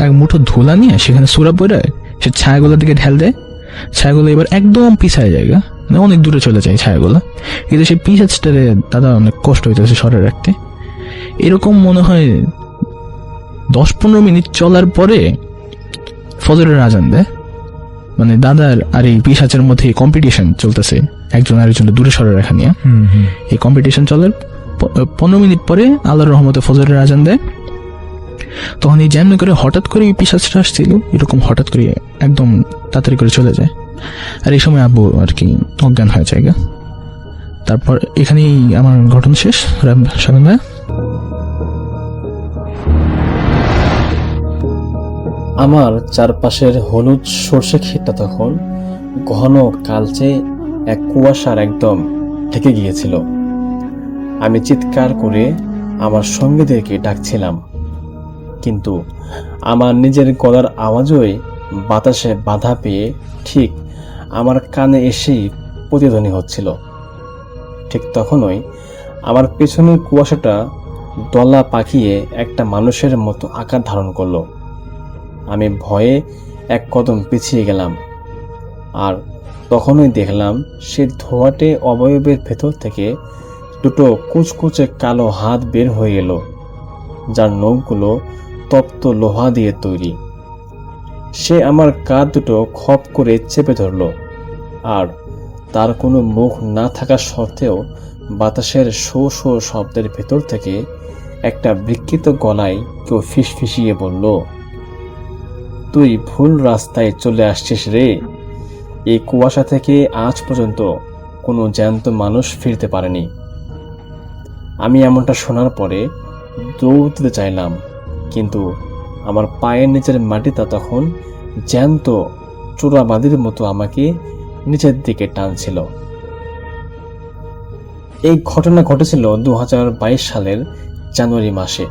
এক মুঠো ধুলা নিয়ে সেখানে সূরা পড়ে সে ছায়াগুলোর দিকে ঢেল দেয়। ছায়াগুলো এবার একদম পিছায় জায়গা, মানে অনেক দূরে চলে যায় ছায়াগুলো। কিন্তু সেই পিশাচটারে দাদা অনেক কষ্ট হইতেছে সরে রাখতে। এরকম মনে হয় 10-15 মিনিট চলার পরে ফজরের আজান দেয়। মানে দাদার আর এই পিশাচের মধ্যে কম্পিটিশন চলতেছে, একজন আরেকজনের দূরে সরে রাখা নিয়ে। এই কম্পিটিশন চলার 15 মিনিট পরে আল্লাহর রহমতে ফজরের আজান দেয়। তখন এই যেমনি করে হঠাৎ করে পিশাচটা আসছিল, এরকম হঠাৎ করে একদম তাড়াতাড়ি করে চলে যায়। আর এই সময় আব্বু আর কি অজ্ঞান হয়ে যায়। তারপর এখানেই আমার ঘটনা শেষ। শামিম ভাই, আমার চারপাশের হলুদ সর্ষে ক্ষেতটা তখন ঘন কালচে এক কুয়াশার একদম ঢেকে গিয়েছিল। আমি চিৎকার করে আমার সঙ্গীদেরকে ডাকছিলাম, কিন্তু আমার নিজের গলার আওয়াজই বাতাসে বাধা পেয়ে ঠিক আমার কানে এসেই প্রতিধ্বনি হচ্ছিল। ঠিক তখনই আমার পেছনের কুয়াশাটা দলা পাকিয়ে একটা মানুষের মতো আকার ধারণ করলো। আমি ভয়ে এক কদম পিছিয়ে গেলাম, আর তখনই দেখলাম সে ধোঁয়াটে অবয়বের ভেতর থেকে দুটো কুচকুচে কালো হাত বের হয়ে এলো, যার নখগুলো তপ্ত লোহা দিয়ে তৈরি। সে আমার কাঁধ দুটো খপ করে চেপে ধরল, আর তার কোনো মুখ না থাকা সত্ত্বেও বাতাসের শো শো শব্দের ভেতর থেকে একটা বিকৃত গলায় কেউ ফিসফিসিয়ে বলল, তুই ভুল রাস্তায় চলে আসছিস রে। এই কুয়াশা থেকে আজ পর্যন্ত কোনো জ্যান্ত মানুষ ফিরতে পারেনি। আমি এমনটা শোনার পরে দৌড়তে চাইলাম, কিন্তু আমার পায়ের নিচের মাটিটা তখন জ্যান্ত চোরাবাদির মতো আমাকে নিচের দিকে টানছিল। এই ঘটনা ঘটেছিল 2022 সালের জানুয়ারি মাসে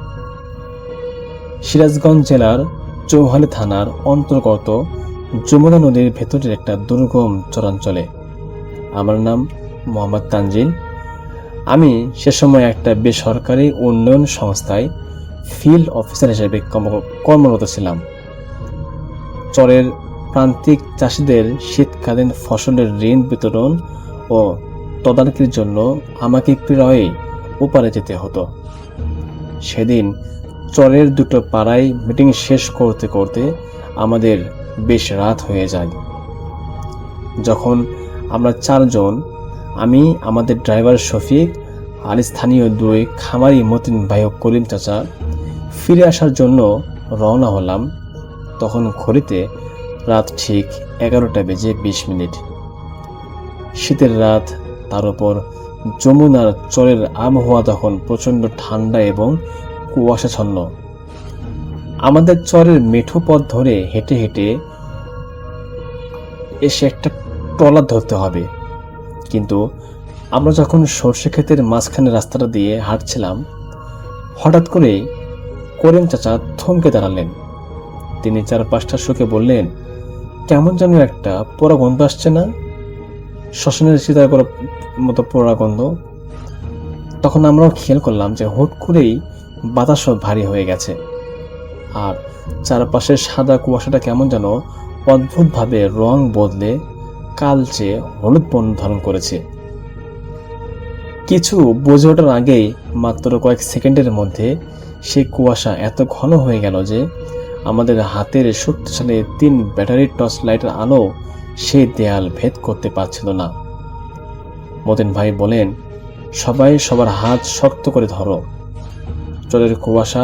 সিরাজগঞ্জ জেলার চৌহালি থানার অন্তর্গত যমুনা নদীর ভেতরের একটা দুর্গম চরাঞ্চলে। আমার নাম মোহাম্মদ তানজিল। আমি সে সময় একটা বেসরকারি উন্নয়ন সংস্থায় ফিল্ড অফিসার হিসেবে কর্মরত ছিলাম। চরের প্রান্তিক চাষিদের শীতকালীন ফসলের ঋণ বিতরণ ও তদারকির জন্য আমাকে প্রায়ই ওপারে যেতে হতো। সেদিন চরের দুটো পাড়ায় মিটিং শেষ করতে করতে আমাদের বেশ রাত হয়ে যায়। যখন আমরা 4 জন, আমি, আমাদের ড্রাইভার শফিক আর স্থানীয় 2 খামারি মতিন ভাই ও করিম চাচা ফিরে আসার জন্য রওনা হলাম, তখন ঘড়িতে রাত ঠিক 11:20 শীতের রাত, তার উপর যমুনার চরের আবহাওয়া তখন প্রচণ্ড ঠান্ডা এবং কুয়াশাচ্ছন্ন। আমাদের চরের মেঠো পথ ধরে হেঁটে হেঁটে এসে একটা ট্রলার ধরতে হবে, কিন্তু আমরা যখন সর্ষে ক্ষেতের মাঝখানে রাস্তাটা দিয়ে হাঁটছিলাম, হঠাৎ করে করিম চাচা থমকে দাঁড়ালেন। তিনি চারপাশটা শুকে বললেন, কেমন যেন একটা পোড়া গন্ধ আসছে না? শ্মশানের চিতার মতো পোড়া গন্ধ। তখন আমরাও খেয়াল করলাম যে হুট করেই বাতাসও ভারী হয়ে গেছে, আর চারপাশের সাদা কুয়াশাটা কেমন যেন অদ্ভুতভাবে রং বদলে কালচে হলুদ বর্ণ ধারণ করেছে। কিছু বুঝে ওঠার আগেই মাত্র কয়েক সেকেন্ডের মধ্যে সেই কুয়াশা এত ঘন হয়ে গেল যে আমাদের হাতের শক্তিশালী 3 ব্যাটারি টর্চ লাইটের আলো সেই দেয়াল ভেদ করতে পারছিল না। মতিন ভাই বলেন, সবাই সবার হাত শক্ত করে ধরো, চরের কুয়াশা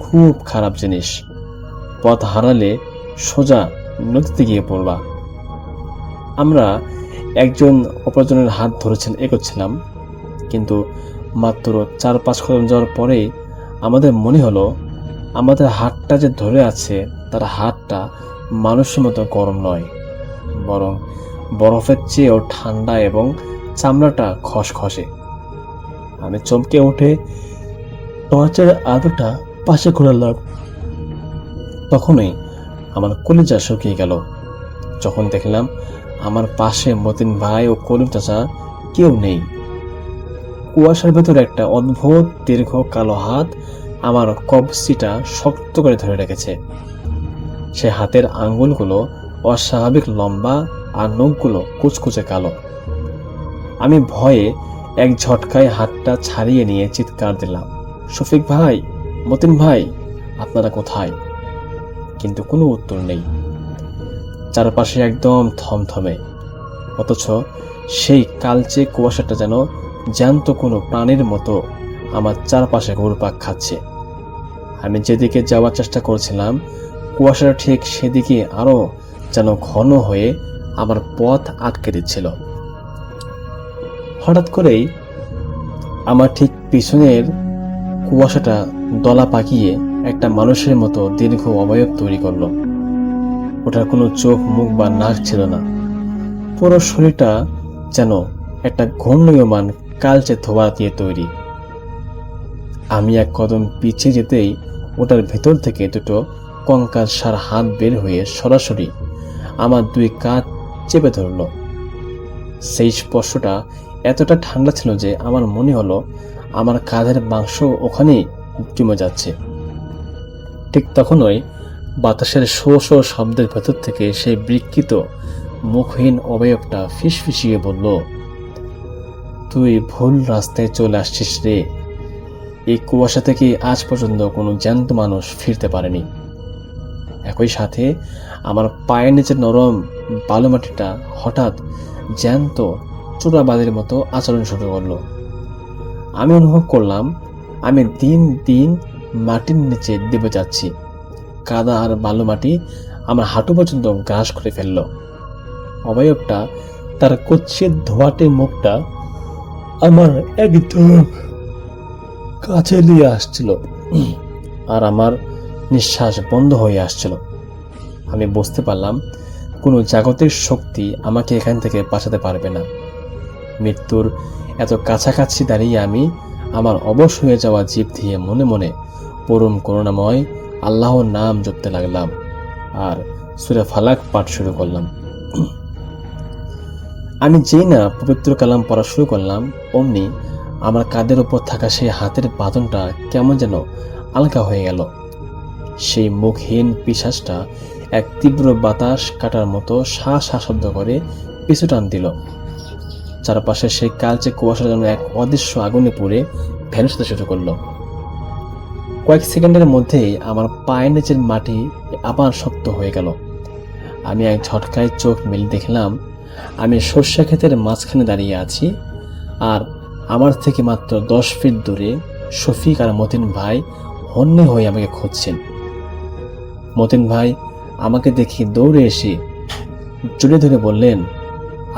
খুব খারাপ জিনিস, পথ হারালে সোজা নদীতে গিয়ে পড়বা। আমরা একজন অপরজনের হাত ধরেছেন এগোচ্ছিলাম, কিন্তু মাত্র 4-5 কদম যাওয়ার পরেই আমাদের মনে হলো আমাদের হাতটা যে ধরে আছে তার হাতটা মানুষের মতো গরম নয়, বরং বরফের চেয়েও ঠান্ডা এবং চামড়াটা খসখসে। আমি চমকে উঠে টর্চের আলোটা পাশে ঘোরালাম। তখনই আমার কলিজা শুকিয়ে গেল যখন দেখলাম আমার পাশে মতিন ভাই ও করিম চাচা কেউ নেই। কুয়াশার ভেতরে একটা অদ্ভুত দীর্ঘ কালো হাত আমার কবজিটা শক্ত করে ধরে রেখেছে। সে হাতের আঙ্গুলগুলো অস্বাভাবিক লম্বা আর নখগুলো কুচকুচে কালো। আমি ভয়ে এক ঝটকায় হাতটা ছাড়িয়ে নিয়ে চিৎকার দিলাম, শফিক ভাই, মতিন ভাই, আপনারা কোথায়? কিন্তু কোনো উত্তর নেই। চারপাশে একদম থমথমে, অথচ সেই কালচে কুয়াশাটা যেন জ্যান্ত কোনো প্রাণীর মতো আমার চারপাশে ঘুরপাক খাচ্ছে। আমি যেদিকে যাওয়ার চেষ্টা করছিলাম কুয়াশাটা ঠিক সেদিকে আরো যেন ঘন হয়ে আমার পথ আটকে দিচ্ছিল। হঠাৎ করেই আমার ঠিক পিছনের কুয়াশাটা দলা পাকিয়ে একটা মানুষের মতো দীর্ঘ অবয়ব তৈরি করলো। ওটার কোনো চোখ, মুখ বা নাক ছিল না। পুরো শরীরটা যেন একটা ঘূর্ণীয়মান কালচে ধোঁয়া দিয়ে তৈরি। আমি এক কদম পিছিয়ে যেতেই ওটার ভেতর থেকে দুটো কঙ্কাল সার হাত বের হয়ে সরাসরি আমার 2 কাঁধ চেপে ধরল। সেই স্পর্শটা এতটা ঠান্ডা ছিল যে আমার মনে হলো আমার কাঁধের মাংস ওখানেই জমে যাচ্ছে। ঠিক তখনই বাতাসের শো শো শব্দের ভেতর থেকে সেই বিকৃত মুখহীন অবয়বটা ফিসফিসিয়ে বলল, তুই ভুল রাস্তায় চলে আসছিস রে। এই কুয়াশা থেকে আজ পর্যন্ত কোনো জ্যান্ত মানুষ ফিরতে পারেনি। একই সাথে আমার পায়ের নিচে নরম বালুমাটিটা হঠাৎ জ্যান্ত চোরাবাদের মতো আচরণ শুরু করলো। আমি অনুভব করলাম আমি দিন দিন মাটির নিচে ডুবে যাচ্ছি। কাদা আর বালুমাটি আমার হাঁটু পর্যন্ত গ্রাস করে ফেলল। অবয়বটা তার কুৎসিত ধোঁয়াটে মুখটা আমার একদম কাছে নিয়ে আসছিল আর আমার নিঃশ্বাস বন্ধ হয়ে আসছিল। আমি বুঝতে পারলাম কোনো জাগতিক শক্তি আমাকে এখান থেকে বাঁচাতে পারবে না। মৃত্যুর এত কাছাকাছি দাঁড়িয়ে আমি আমার অবশ হয়ে যাওয়া জীব দিয়ে মনে মনে পরম করুণাময় আল্লাহর নাম জপতে লাগলাম আর সূরা ফালাক পাঠ শুরু করলাম। আমি যেই না পবিত্র কালাম পড়া শুরু করলাম, অমনি আমার কাঁধের উপর থাকা সেই হাতের বাঁধনটা কেমন যেন আলগা হয়ে গেল। সেই মুখহীন পিশাচটা এক তীব্র বাতাস কাটার মতো শা শা শব্দ করে পিছু টান দিল। চারপাশে সেই কালচে কুয়াশা যেন এক অদৃশ্য আগুনে পুড়ে ভেসতে শুরু করলো। কয়েক সেকেন্ডের মধ্যেই আমার পায়ের নিচের মাটি আবার শক্ত হয়ে গেল। আমি এক ঝটকায় চোখ মেলে দেখলাম আমি সর্ষে ক্ষেতের মাঝখানে দাঁড়িয়ে আছি, আর আমার থেকে মাত্র 10 ফিট দূরে শফিক আর মতিন ভাই হন্যে হয়ে আমাকে খুঁজছেন। মতিন ভাই আমাকে দেখে দৌড়ে এসে জড়িয়ে ধরে বললেন,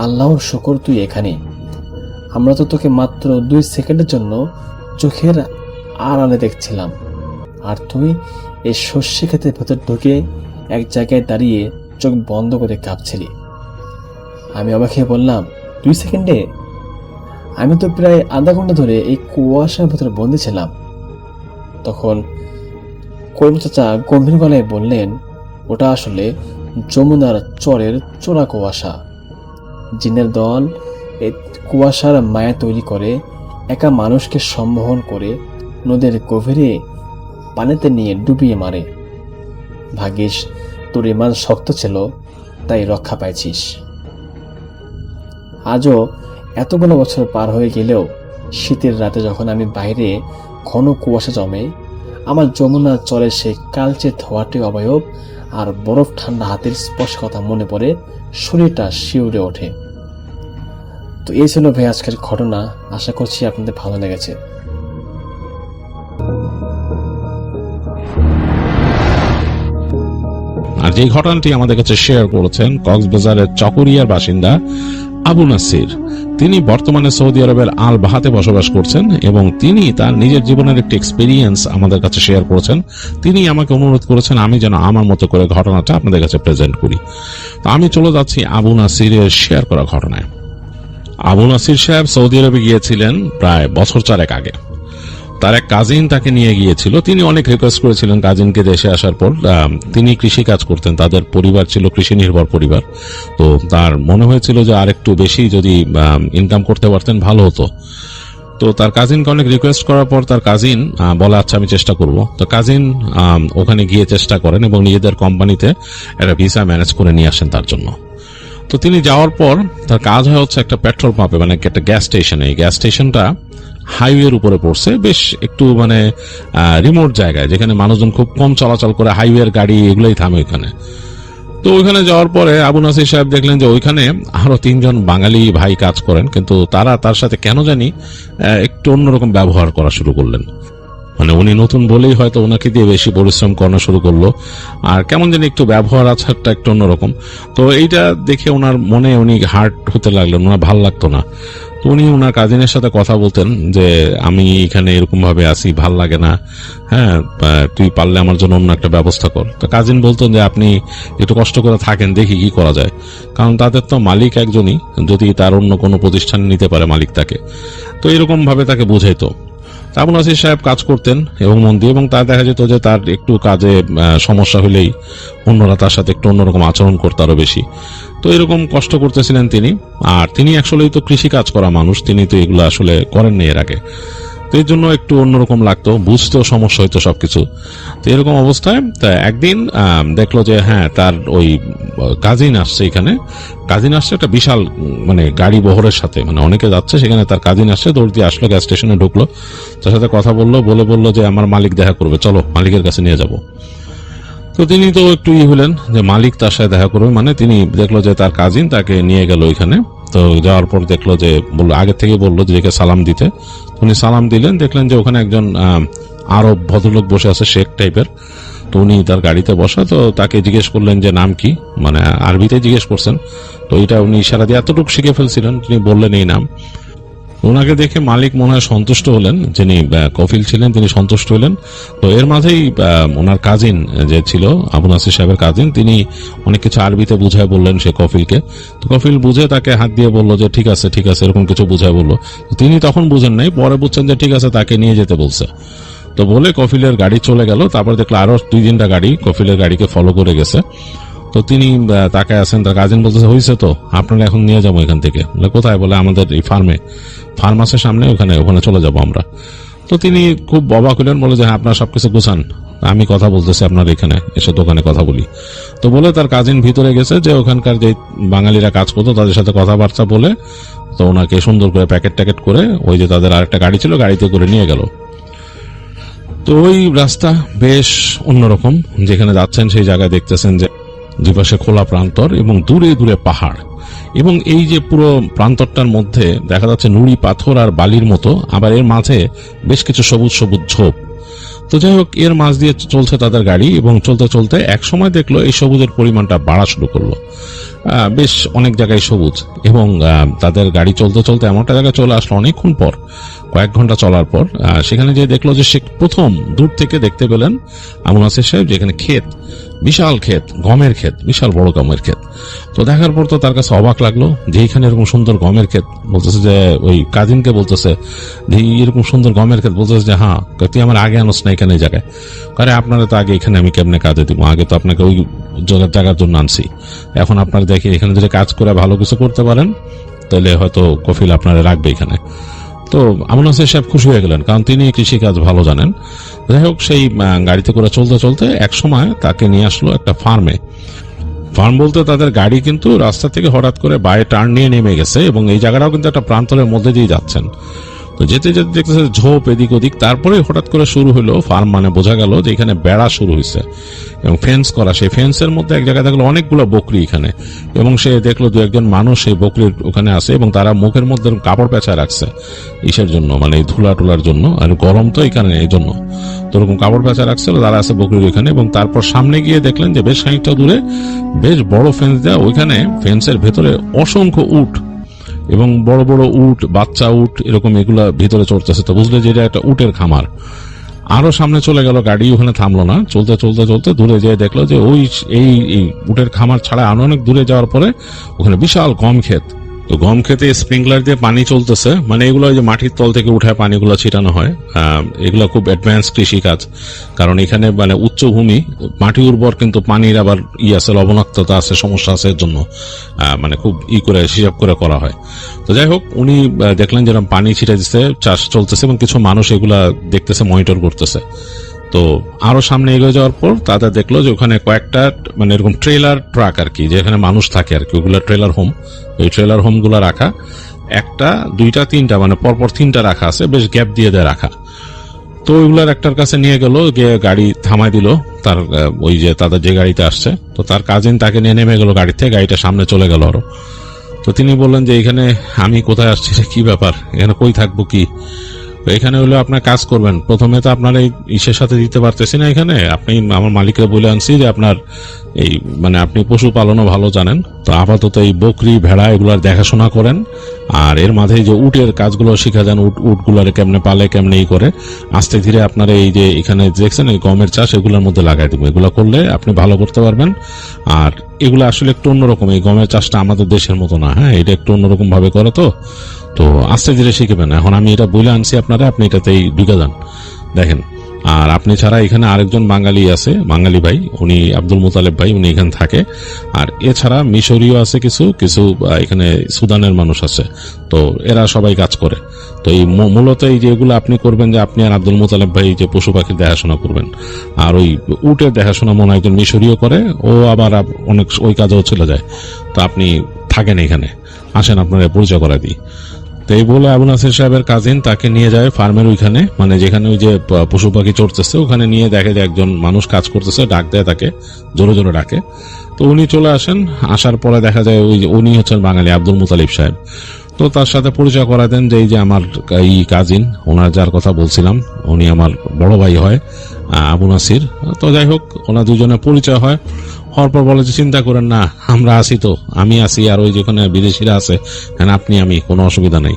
আল্লাহর শুকর তুই এখানে। আমরা তো তোকে মাত্র 2 সেকেন্ডের জন্য চোখের আড়ালে দেখছিলাম, আর তুই এই সর্ষে ক্ষেতের ভেতর ঢুকে এক জায়গায় দাঁড়িয়ে চোখ বন্ধ করে কাঁপছিলি। আমি অবাক হয়ে বললাম, 2 সেকেন্ডে? আমি তো প্রায় আধা ঘন্টা ধরে এই কুয়াশার ভেতরে বন্দি ছিলাম। তখন করিম চাচা গম্ভীর গলায় বললেন, ওটা আসলে যমুনার চরের চোরা কুয়াশা। জিনের দল এই কুয়াশার মায়া তৈরি করে একা মানুষকে সম্মোহন করে নদীর গভীরে পানিতে নিয়ে ডুবিয়ে মারে। ভাগ্যিস তোর ইমান শক্ত ছিল, তাই রক্ষা পাইছিস। আজও এতগুলো বছর পার হয়ে গেলেও শীতের রাতে যখন আমি বাইরে ঘন কুয়াশা জমে, আমার যমুনার চরের সেই কালচে ধোয়াটে অবয়ব আর বরফ ঠান্ডা হাতের স্পর্শ কথা মনে পড়ে শরীরটা শিউরে ওঠে। তো এই ছিল ভাই আজকের ঘটনা। আশা করছি আপনাদের ভালো লেগেছে। আর যে ঘটনাটি আমাদের কাছে শেয়ার করেছেন কক্সবাজারের চকরিয়ার বাসিন্দা আবু নাসির। তিনি বর্তমানে সৌদি আরবের আল বাহাতে বসবাস করছেন এবং তিনি তার নিজের জীবনের একটি এক্সপিরিয়েন্স আমাদের কাছে শেয়ার করেছেন। তিনি আমাকে অনুরোধ করেছেন আমি যেন আমার মতো করে ঘটনাটা আপনাদের কাছে প্রেজেন্ট করি। তো আমি চলে যাচ্ছি আবু নাসিরের শেয়ার করা ঘটনায়। আবু নাসির সাহেব সৌদি আরবে গিয়েছিলেন প্রায় বছর 4 আগে। তার এক কাজিন তাকে নিয়ে গিয়েছিল। তিনি অনেক রিকোয়েস্ট করেছিলেন কাজিনকে দেশে আসার পর। তিনি কৃষি কাজ করতেন, তাদের পরিবার ছিল কৃষি নির্ভর পরিবার। তো তার মনে হয়েছিল যে আর একটু বেশি যদি ইনকাম করতে পারতেন ভালো হতো। তো তার কাজিনকে অনেক রিকোয়েস্ট করার পর তার কাজিন বলে আচ্ছা আমি চেষ্টা করব। তো কাজিন ওখানে গিয়ে চেষ্টা করেন এবং নিজেদের কোম্পানিতে একটা ভিসা ম্যানেজ করে নিয়ে আসেন তার জন্য। তো তিনি যাওয়ার পর তার কাজ হয় হচ্ছে একটা পেট্রোল পাম্পে, মানে একটা গ্যাস স্টেশনে। এই গ্যাস স্টেশনটা হাইওয়ের উপরে পড়ছে, বেশ একটু মানে রিমোট জায়গায়, যেখানে মানুষজন খুব কম চলাচল করে, হাইওয়ের গাড়ি এগুলোই থামে ওইখানে। তো ওইখানে যাওয়ার পরে আবু নাসির সাহেব দেখলেন যে ওইখানে আরো 3 জন বাঙালি ভাই কাজ করেন, কিন্তু তারা তার সাথে কেন জানি একটু অন্যরকম ব্যবহার করা শুরু করলেন। মানে উনি নতুন বলেই হয়তো ওনাকে দিয়ে বেশি পরিশ্রম করানো শুরু করলো, আর কেমন জানি একটু ব্যবহার আচারটা একটু অন্যরকম। তো এইটা দেখে ওনার মনে উনি হার্ট হতে লাগলেন, ওনার ভাল লাগতো না। তো উনি ওনার কাজিনের সাথে কথা বলতেন যে আমি এখানে এরকম ভাবে আসি, ভাল লাগে না, হ্যাঁ তুই পারলে আমার জন্য অন্য একটা ব্যবস্থা কর। তো কাজিন বলতেন যে আপনি একটু কষ্ট করে থাকেন, দেখি কি করা যায়, কারণ তাদের তো মালিক একজনই, যদি তার অন্য কোনো প্রতিষ্ঠান নিতে পারে মালিক তাকে। তো এরকম ভাবে তাকে বুঝাইতো। আবু নাসির সাহেব কাজ করতেন এবং মন দিয়ে, এবং তার দেখা যেত যে তার একটু কাজে সমস্যা হলেই অন্যরা তার সাথে একটু অন্যরকম আচরণ করতে আরো বেশি। তো এরকম কষ্ট করতেছিলেন তিনি। আর তিনি আসলেই তো কৃষি কাজ করা মানুষ, তিনি তো এগুলো আসলে করেননি এর আগে, তো এর জন্য একটু অন্যরকম লাগতো, বুঝতেও সমস্যা হইতো সবকিছু। তো এরকম অবস্থায় একদিন দেখলো যে হ্যাঁ তার ওই কাজিন আসছে, এখানে কাজিন আসছে একটা বিশাল মানে গাড়ি বহরের সাথে, মানে অনেকে যাচ্ছে সেখানে, তার কাজিন আসছে, দৌড় দিয়ে আসলো, গ্যাস স্টেশনে ঢুকলো, তার সাথে কথা বললো, বললো যে আমার মালিক দেখা করবে, চলো মালিকের কাছে নিয়ে যাব। তো তিনি তো একটু হলেন যে মালিক তার সাথে দেখা করবে, মানে তিনি দেখলো যে তার কাজিন তাকে নিয়ে গেল ওইখানে। তো যাওয়ার পর দেখলো যে বললো, আগে থেকে বললো যে সালাম দিতে। উনি সালাম দিলেন, দেখলেন যে ওখানে একজন আরব ভদ্রলোক বসে আছে, শেখ টাইপের। তো উনি তার গাড়িতে বসা, তো তাকে জিজ্ঞেস করলেন যে নাম কি, মানে আরবিতে জিজ্ঞেস করছেন। তো এটা উনি ইশারা দিয়ে এতটুকু শিখে ফেলছিলেন, তিনি বললেন এই নাম। ওনাকে দেখে মালিক মনে হয় সন্তুষ্ট হলেন, যিনি কফিল ছিলেন তিনি সন্তুষ্ট হলেন। তো এর মাঝেই ওনার কাজিন যে ছিল, আবু নাসির সাহেবের কাজিন, তিনি অনেক কিছু আরবিতে বুঝায় বললেন সে কফিলকে। তো কফিল বুঝে তাকে হাত দিয়ে বললো যে ঠিক আছে ঠিক আছে, এরকম কিছু বুঝায় বললো। তিনি তখন বুঝেন নাই, পরে বুঝছেন যে ঠিক আছে তাকে নিয়ে যেতে বলছে। তো বলে কফিলের গাড়ি চলে গেল। তারপর দেখলো আরো 2-3টা গাড়ি কফিলের গাড়িকে ফলো করে গেছে। তো তিনি তাকে আছেন, তার কাজিন বলতেছে হয়েছে তো, আপনারা এখন নিয়ে যাবো এখান থেকে। কোথায়? বলে আমাদের এই ফার্ম আছে সামনে, ওখানে চলে যাব আমরা। তো তিনি খুব অবাক হলেন, বলে যে হ্যাঁ আপনারা সবকিছু গুছান, আমি কথা বলতেছি আপনার এখানে এসে দোকানে কথা বলি। তো বলে তার কাজিন ভিতরে গেছে, যে ওখানকার যে বাঙালিরা কাজ করতো তাদের সাথে কথাবার্তা বলে, তো ওনাকে সুন্দর করে প্যাকেট ট্যাকেট করে ওই যে তাদের আরেকটা গাড়ি ছিল গাড়িতে করে নিয়ে গেল। তো ওই রাস্তা বেশ অন্যরকম, যেখানে যাচ্ছেন সেই জায়গায় দেখতেছেন যে দুপাশে খোলা প্রান্তর এবং দূরে দূরে পাহাড়, এবং এই যে পুরো প্রান্তরটার মধ্যে দেখা যাচ্ছে নুড়ি পাথর আর বালির মতো, আবার এর মাঝে বেশ কিছু সবুজ সবুজ ঝোপ। তো যাই হোক, এর মাঝ দিয়ে চলছে তাদের গাড়ি, এবং চলতে চলতে এক সময় দেখলো এই সবুজের পরিমাণটা বাড়া শুরু করলো, বেশ অনেক জায়গায় সবুজ। এবং তাদের গাড়ি চলতে চলতে এমন একটা জায়গায় চলে আসলো অনেকক্ষণ পর, কয়েক ঘন্টা চলার পর। সেখানে যে দেখলো যে সে প্রথম দূর থেকে দেখতে পেলেন আবু নাসির সাহেব যেখানে ক্ষেত, বিশাল ক্ষেত, গমের ক্ষেত, বিশাল বড় গমের ক্ষেত। তো দেখার পর তো তার কাছে অবাক লাগলো যে এখানে এরকম সুন্দর গমের ক্ষেত। বলতেছে যে ওই কাজিনকে বলতেছে যে এরকম সুন্দর গমের ক্ষেত, বলতেছে যে হ্যাঁ তুই আমার আগে আনোস না এখানে এই জায়গায়, কারণ আপনারা তো আগে এখানে আমি কেমনে কাজে দিব, আগে তো আপনাকে ওই জায়গার জন্য আনছি, এখন আপনারা দেখি এখানে যদি কাজ করে ভালো কিছু করতে পারেন তাহলে হয়তো কফিল আপনারা রাখবে এখানে। তো আবু নাসির সাহেব খুশি হয়ে গেলেন, কারণ তিনি কৃষিকাজ ভালো জানেন। যাই হোক, সেই গাড়িতে করে চলতে চলতে এক সময় তাকে নিয়ে আসলো একটা ফার্মে। ফার্ম বলতে তাদের গাড়ি কিন্তু রাস্তা থেকে হঠাৎ করে বায়ে টার্ন নিয়ে নেমে গেছে, এবং এই জায়গাটাও কিন্তু একটা প্রান্তরের মধ্যে দিয়ে যাচ্ছেন। তো যেতে যেতে দেখতেছে ঝোপ এদিক ওদিক, তারপরে হঠাৎ করে শুরু হলো ফার্ম, মানে বোঝা গেল যে এখানে বেড়া শুরু হয়েছে এবং ফেন্স করা। সেই ফেন্সের মধ্যে এক জায়গায় দেখলো অনেকগুলো বকরি এখানে, এবং সে দেখলো 2-1 মানুষ সেই বকরির ওখানে আছে, এবং তারা মুখের মধ্যে কাপড় পেঁচায় রাখছে ইসের জন্য, মানে ধুলা টুলার জন্য, আর গরম তো এখানে এই জন্য। তো ওরকম কাপড় পেঁচা রাখছিল, তারা আছে বকরির ওইখানে। এবং তারপর সামনে গিয়ে দেখলেন যে বেশ খানিকটা দূরে বেশ বড় ফেন্স দেওয়া, ওইখানে ফেন্সের ভেতরে অসংখ্য উট এবং বড় বড় উট, বাচ্চা উট এরকম এগুলা ভিতরে চড়তেছে। তো বুঝলে যে এটা একটা উটের খামার। আরো সামনে চলে গেল, গাড়ি ওখানে থামলো না, চলতে চলতে চলতে দূরে যেয়ে দেখলো যে ওই এই উটের খামার ছাড়া আরো অনেক দূরে যাওয়ার পরে ওখানে বিশাল গম ক্ষেত। তো গম খেতে স্প্রিংকলার দিয়ে পানি চলতেছে, মানে এগুলো ওই যে মাটির তল থেকে উঠায় পানিগুলো ছিটানো হয়। এগুলো খুব অ্যাডভান্স কৃষি কাজ, কারণ এখানে মানে উচ্চভূমি, মাটি উর্বর, কিন্তু পানির আবার আছে, লবণাক্ততা আছে, সমস্যা আছে, এর জন্য মানে খুব করে হিসাব করে করা হয়। তো যাই হোক, উনি দেখলেন যেরকম পানি ছিটা দিচ্ছে, চাষ চলতেছে এবং কিছু মানুষ এগুলা দেখতেছে, মনিটর করতেছে। তো আরো সামনে এগিয়ে যাওয়ার পর তাদের দেখলো যে ওখানে কয়েকটা মানে এরকম ট্রেলার ট্রাক আর কি, যেখানে মানুষ থাকে আর কি, ওগুলা ট্রেলার হোম। এই ট্রেলার হোম গুলা রাখা একটা, দুইটা, তিনটা, মানে পরপর তিনটা রাখা আছে, বেশ গ্যাপ দিয়ে দেয় রাখা। তো ওইগুলার একটার কাছে নিয়ে গেল, গিয়ে গাড়ি থামাই দিল তার ওই যে তাদের যে গাড়িতে আসছে। তো তার কাজিন তাকে নিয়ে নেমে গেল গাড়ি থেকে, গাড়িটা সামনে চলে গেল আরো। তো তিনি বললেন যে এখানে আমি কোথায় আসছি, কি ব্যাপার, এখানে কই থাকবো কি? এখানে হলো আপনার কাজ করবেন, প্রথমে তো আপনার এই ইসের সাথে দিতে পারতেছি না, এখানে আপনি আমার মালিককে বলে আনছি যে আপনার এই মানে আপনি পশুপালনও ভালো জানেন, তো আপাতত এই বকরি ভেড়া এগুলার দেখাশোনা করেন, আর এর মাঝে যে উটের কাজগুলো শিখা যান, উটগুলারে কেমনে পালে, কেমনে ই করে, আস্তে ধীরে আপনার এই যে এখানে দেখছেন এই গমের চাষ, এগুলোর মধ্যে লাগাই দেবো। এগুলো করলে আপনি ভালো করতে পারবেন। আর এগুলো আসলে একটু অন্যরকম, এই গমের চাষটা আমাদের দেশের মতো না, হ্যাঁ, এটা একটু অন্যরকম ভাবে করে। তো আস্তে ধীরে শিখবেন। এখন আমি এটা বলে আনছি আপনারা, আপনি এটাতেই ঢুকে যান, দেখেন। আর আপনি ছাড়া এখানে আরেকজন বাঙালি আছে, বাঙালি ভাই, উনি আব্দুল মুতালেব ভাই, উনি এখানে থাকে। আর এছাড়া মিশরীয় আছে কিছু কিছু, এখানে সুদানের মানুষ আছে, তো এরা সবাই কাজ করে। তো এই মূলত এই যেগুলো আপনি করবেন, যে আপনি আর আব্দুল মুতালেব ভাই যে পশু পাখির দেখাশোনা করবেন, আর ওই উটের দেখাশোনা মনে হয় একজন মিশরীয় করে, ও আবার অনেক ওই কাজেও চলে যায়। তো আপনি থাকেন এখানে, আসেন আপনারা পরিচয় করা দিই। তো এই বলে আবু নাসির সাহেবের কাজিন তাকে নিয়ে যায় ফার্মের ওইখানে, মানে যেখানে ওই যে পশু পাখি চড়তেছে, ওখানে নিয়ে দেখে যে একজন মানুষ কাজ করতেছে, ডাক দেয় তাকে, জোরে জোরে ডাকে। তো উনি চলে আসেন, আসার পরে দেখা যায় ওই যে উনি হচ্ছেন বাঙালি আব্দুল মুতালিব সাহেব। তো তার সাথে পরিচয় করা দেন যে এই যে আমার এই কাজিন, ওনার যার কথা বলছিলাম, উনি আমার বড় ভাই হয়, আবু নাসির। তো যাই হোক, ওনার দুজনে পরিচয় হয়। হওয়ার পর বলে যে চিন্তা করেন না, আমরা আছি তো, আমি আছি, আর ওই যেখানে বিদেশিরা আছে, হ্যাঁ আপনি আমি, কোনো অসুবিধা নেই।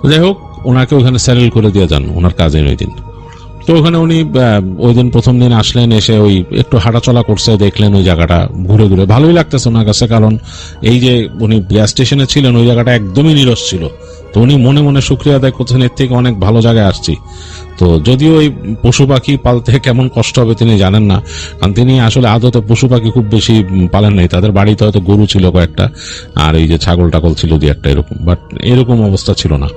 তো যাই হোক, ওনাকে ওখানে স্যারেল করে দিয়ে যান ওনার কাজিন ওই দিন। তো ওখানে উনি ওই দিন প্রথম দিন আসলেন, এসে ওই একটু হাঁটাচলা করছে, দেখলেন ওই জায়গাটা ঘুরে ঘুরে ভালোই লাগতেছে ওনার কাছে, কারণ এই যে উনি গ্যাস স্টেশনে ছিলেন, ওই জায়গাটা একদমই নিরস ছিল। তো উনি মনে মনে শুকরিয়া আদায় করছেন, এর থেকে অনেক ভালো জায়গায় আসছি। তো যদিও এই পশু পাখি পালতে কেমন কষ্ট হবে তিনি জানেন না, কারণ তিনি আসলে আদতে পশু পাখি খুব বেশি পালেন নাই, তাদের বাড়িতে হয়তো গরু ছিল কয়েকটা, আর এই যে ছাগল টাগল ছিল দুই একটা, এরকম, বাট এরকম অবস্থা ছিল না।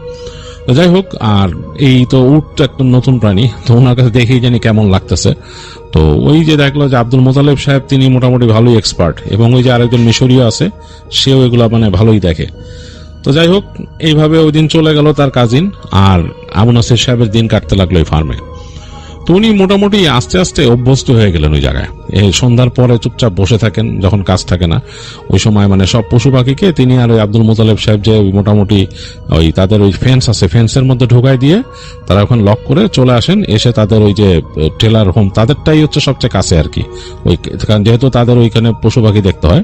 তো যাই হোক, আর এই তো উট একটা নতুন প্রাণী, তো ওনার কাছে দেখেই জানি কেমন লাগতেছে। তো ওই যে দেখলো যে আব্দুল মোতালেব সাহেব তিনি মোটামুটি ভালোই এক্সপার্ট, এবং ওই যে আরেকজন মিশরীয় আছে, সেও এগুলা মানে ভালোই দেখে। তো যাই হোক, এইভাবে ওই দিন চলে গেল তার কাজিন, আর আবু নাসির সাহেবের দিন কাটতে লাগলো এই ফার্মে। তো উনি মোটামুটি আস্তে আস্তে অভ্যস্ত হয়ে গেলেন ওই জায়গায়। এই সন্ধ্যার পরে চুপচাপ বসে থাকেন, যখন কাজ থাকে না ওই সময়, মানে সব পশু পাখিকে তিনি আর ওই আব্দুল মুতালেব সাহেব যে মোটামুটি ওই তাদের ওই ফেন্স আছে, ফেন্সের মধ্যে ঢোকাই দিয়ে তারা ওখানে লক করে চলে আসেন, এসে তাদের ওই যে ট্রেলার হোম, তাদেরটাই হচ্ছে সবচেয়ে কাছে আর কি, ওই কারণ যেহেতু তাদের ওইখানে পশু পাখি দেখতে হয়।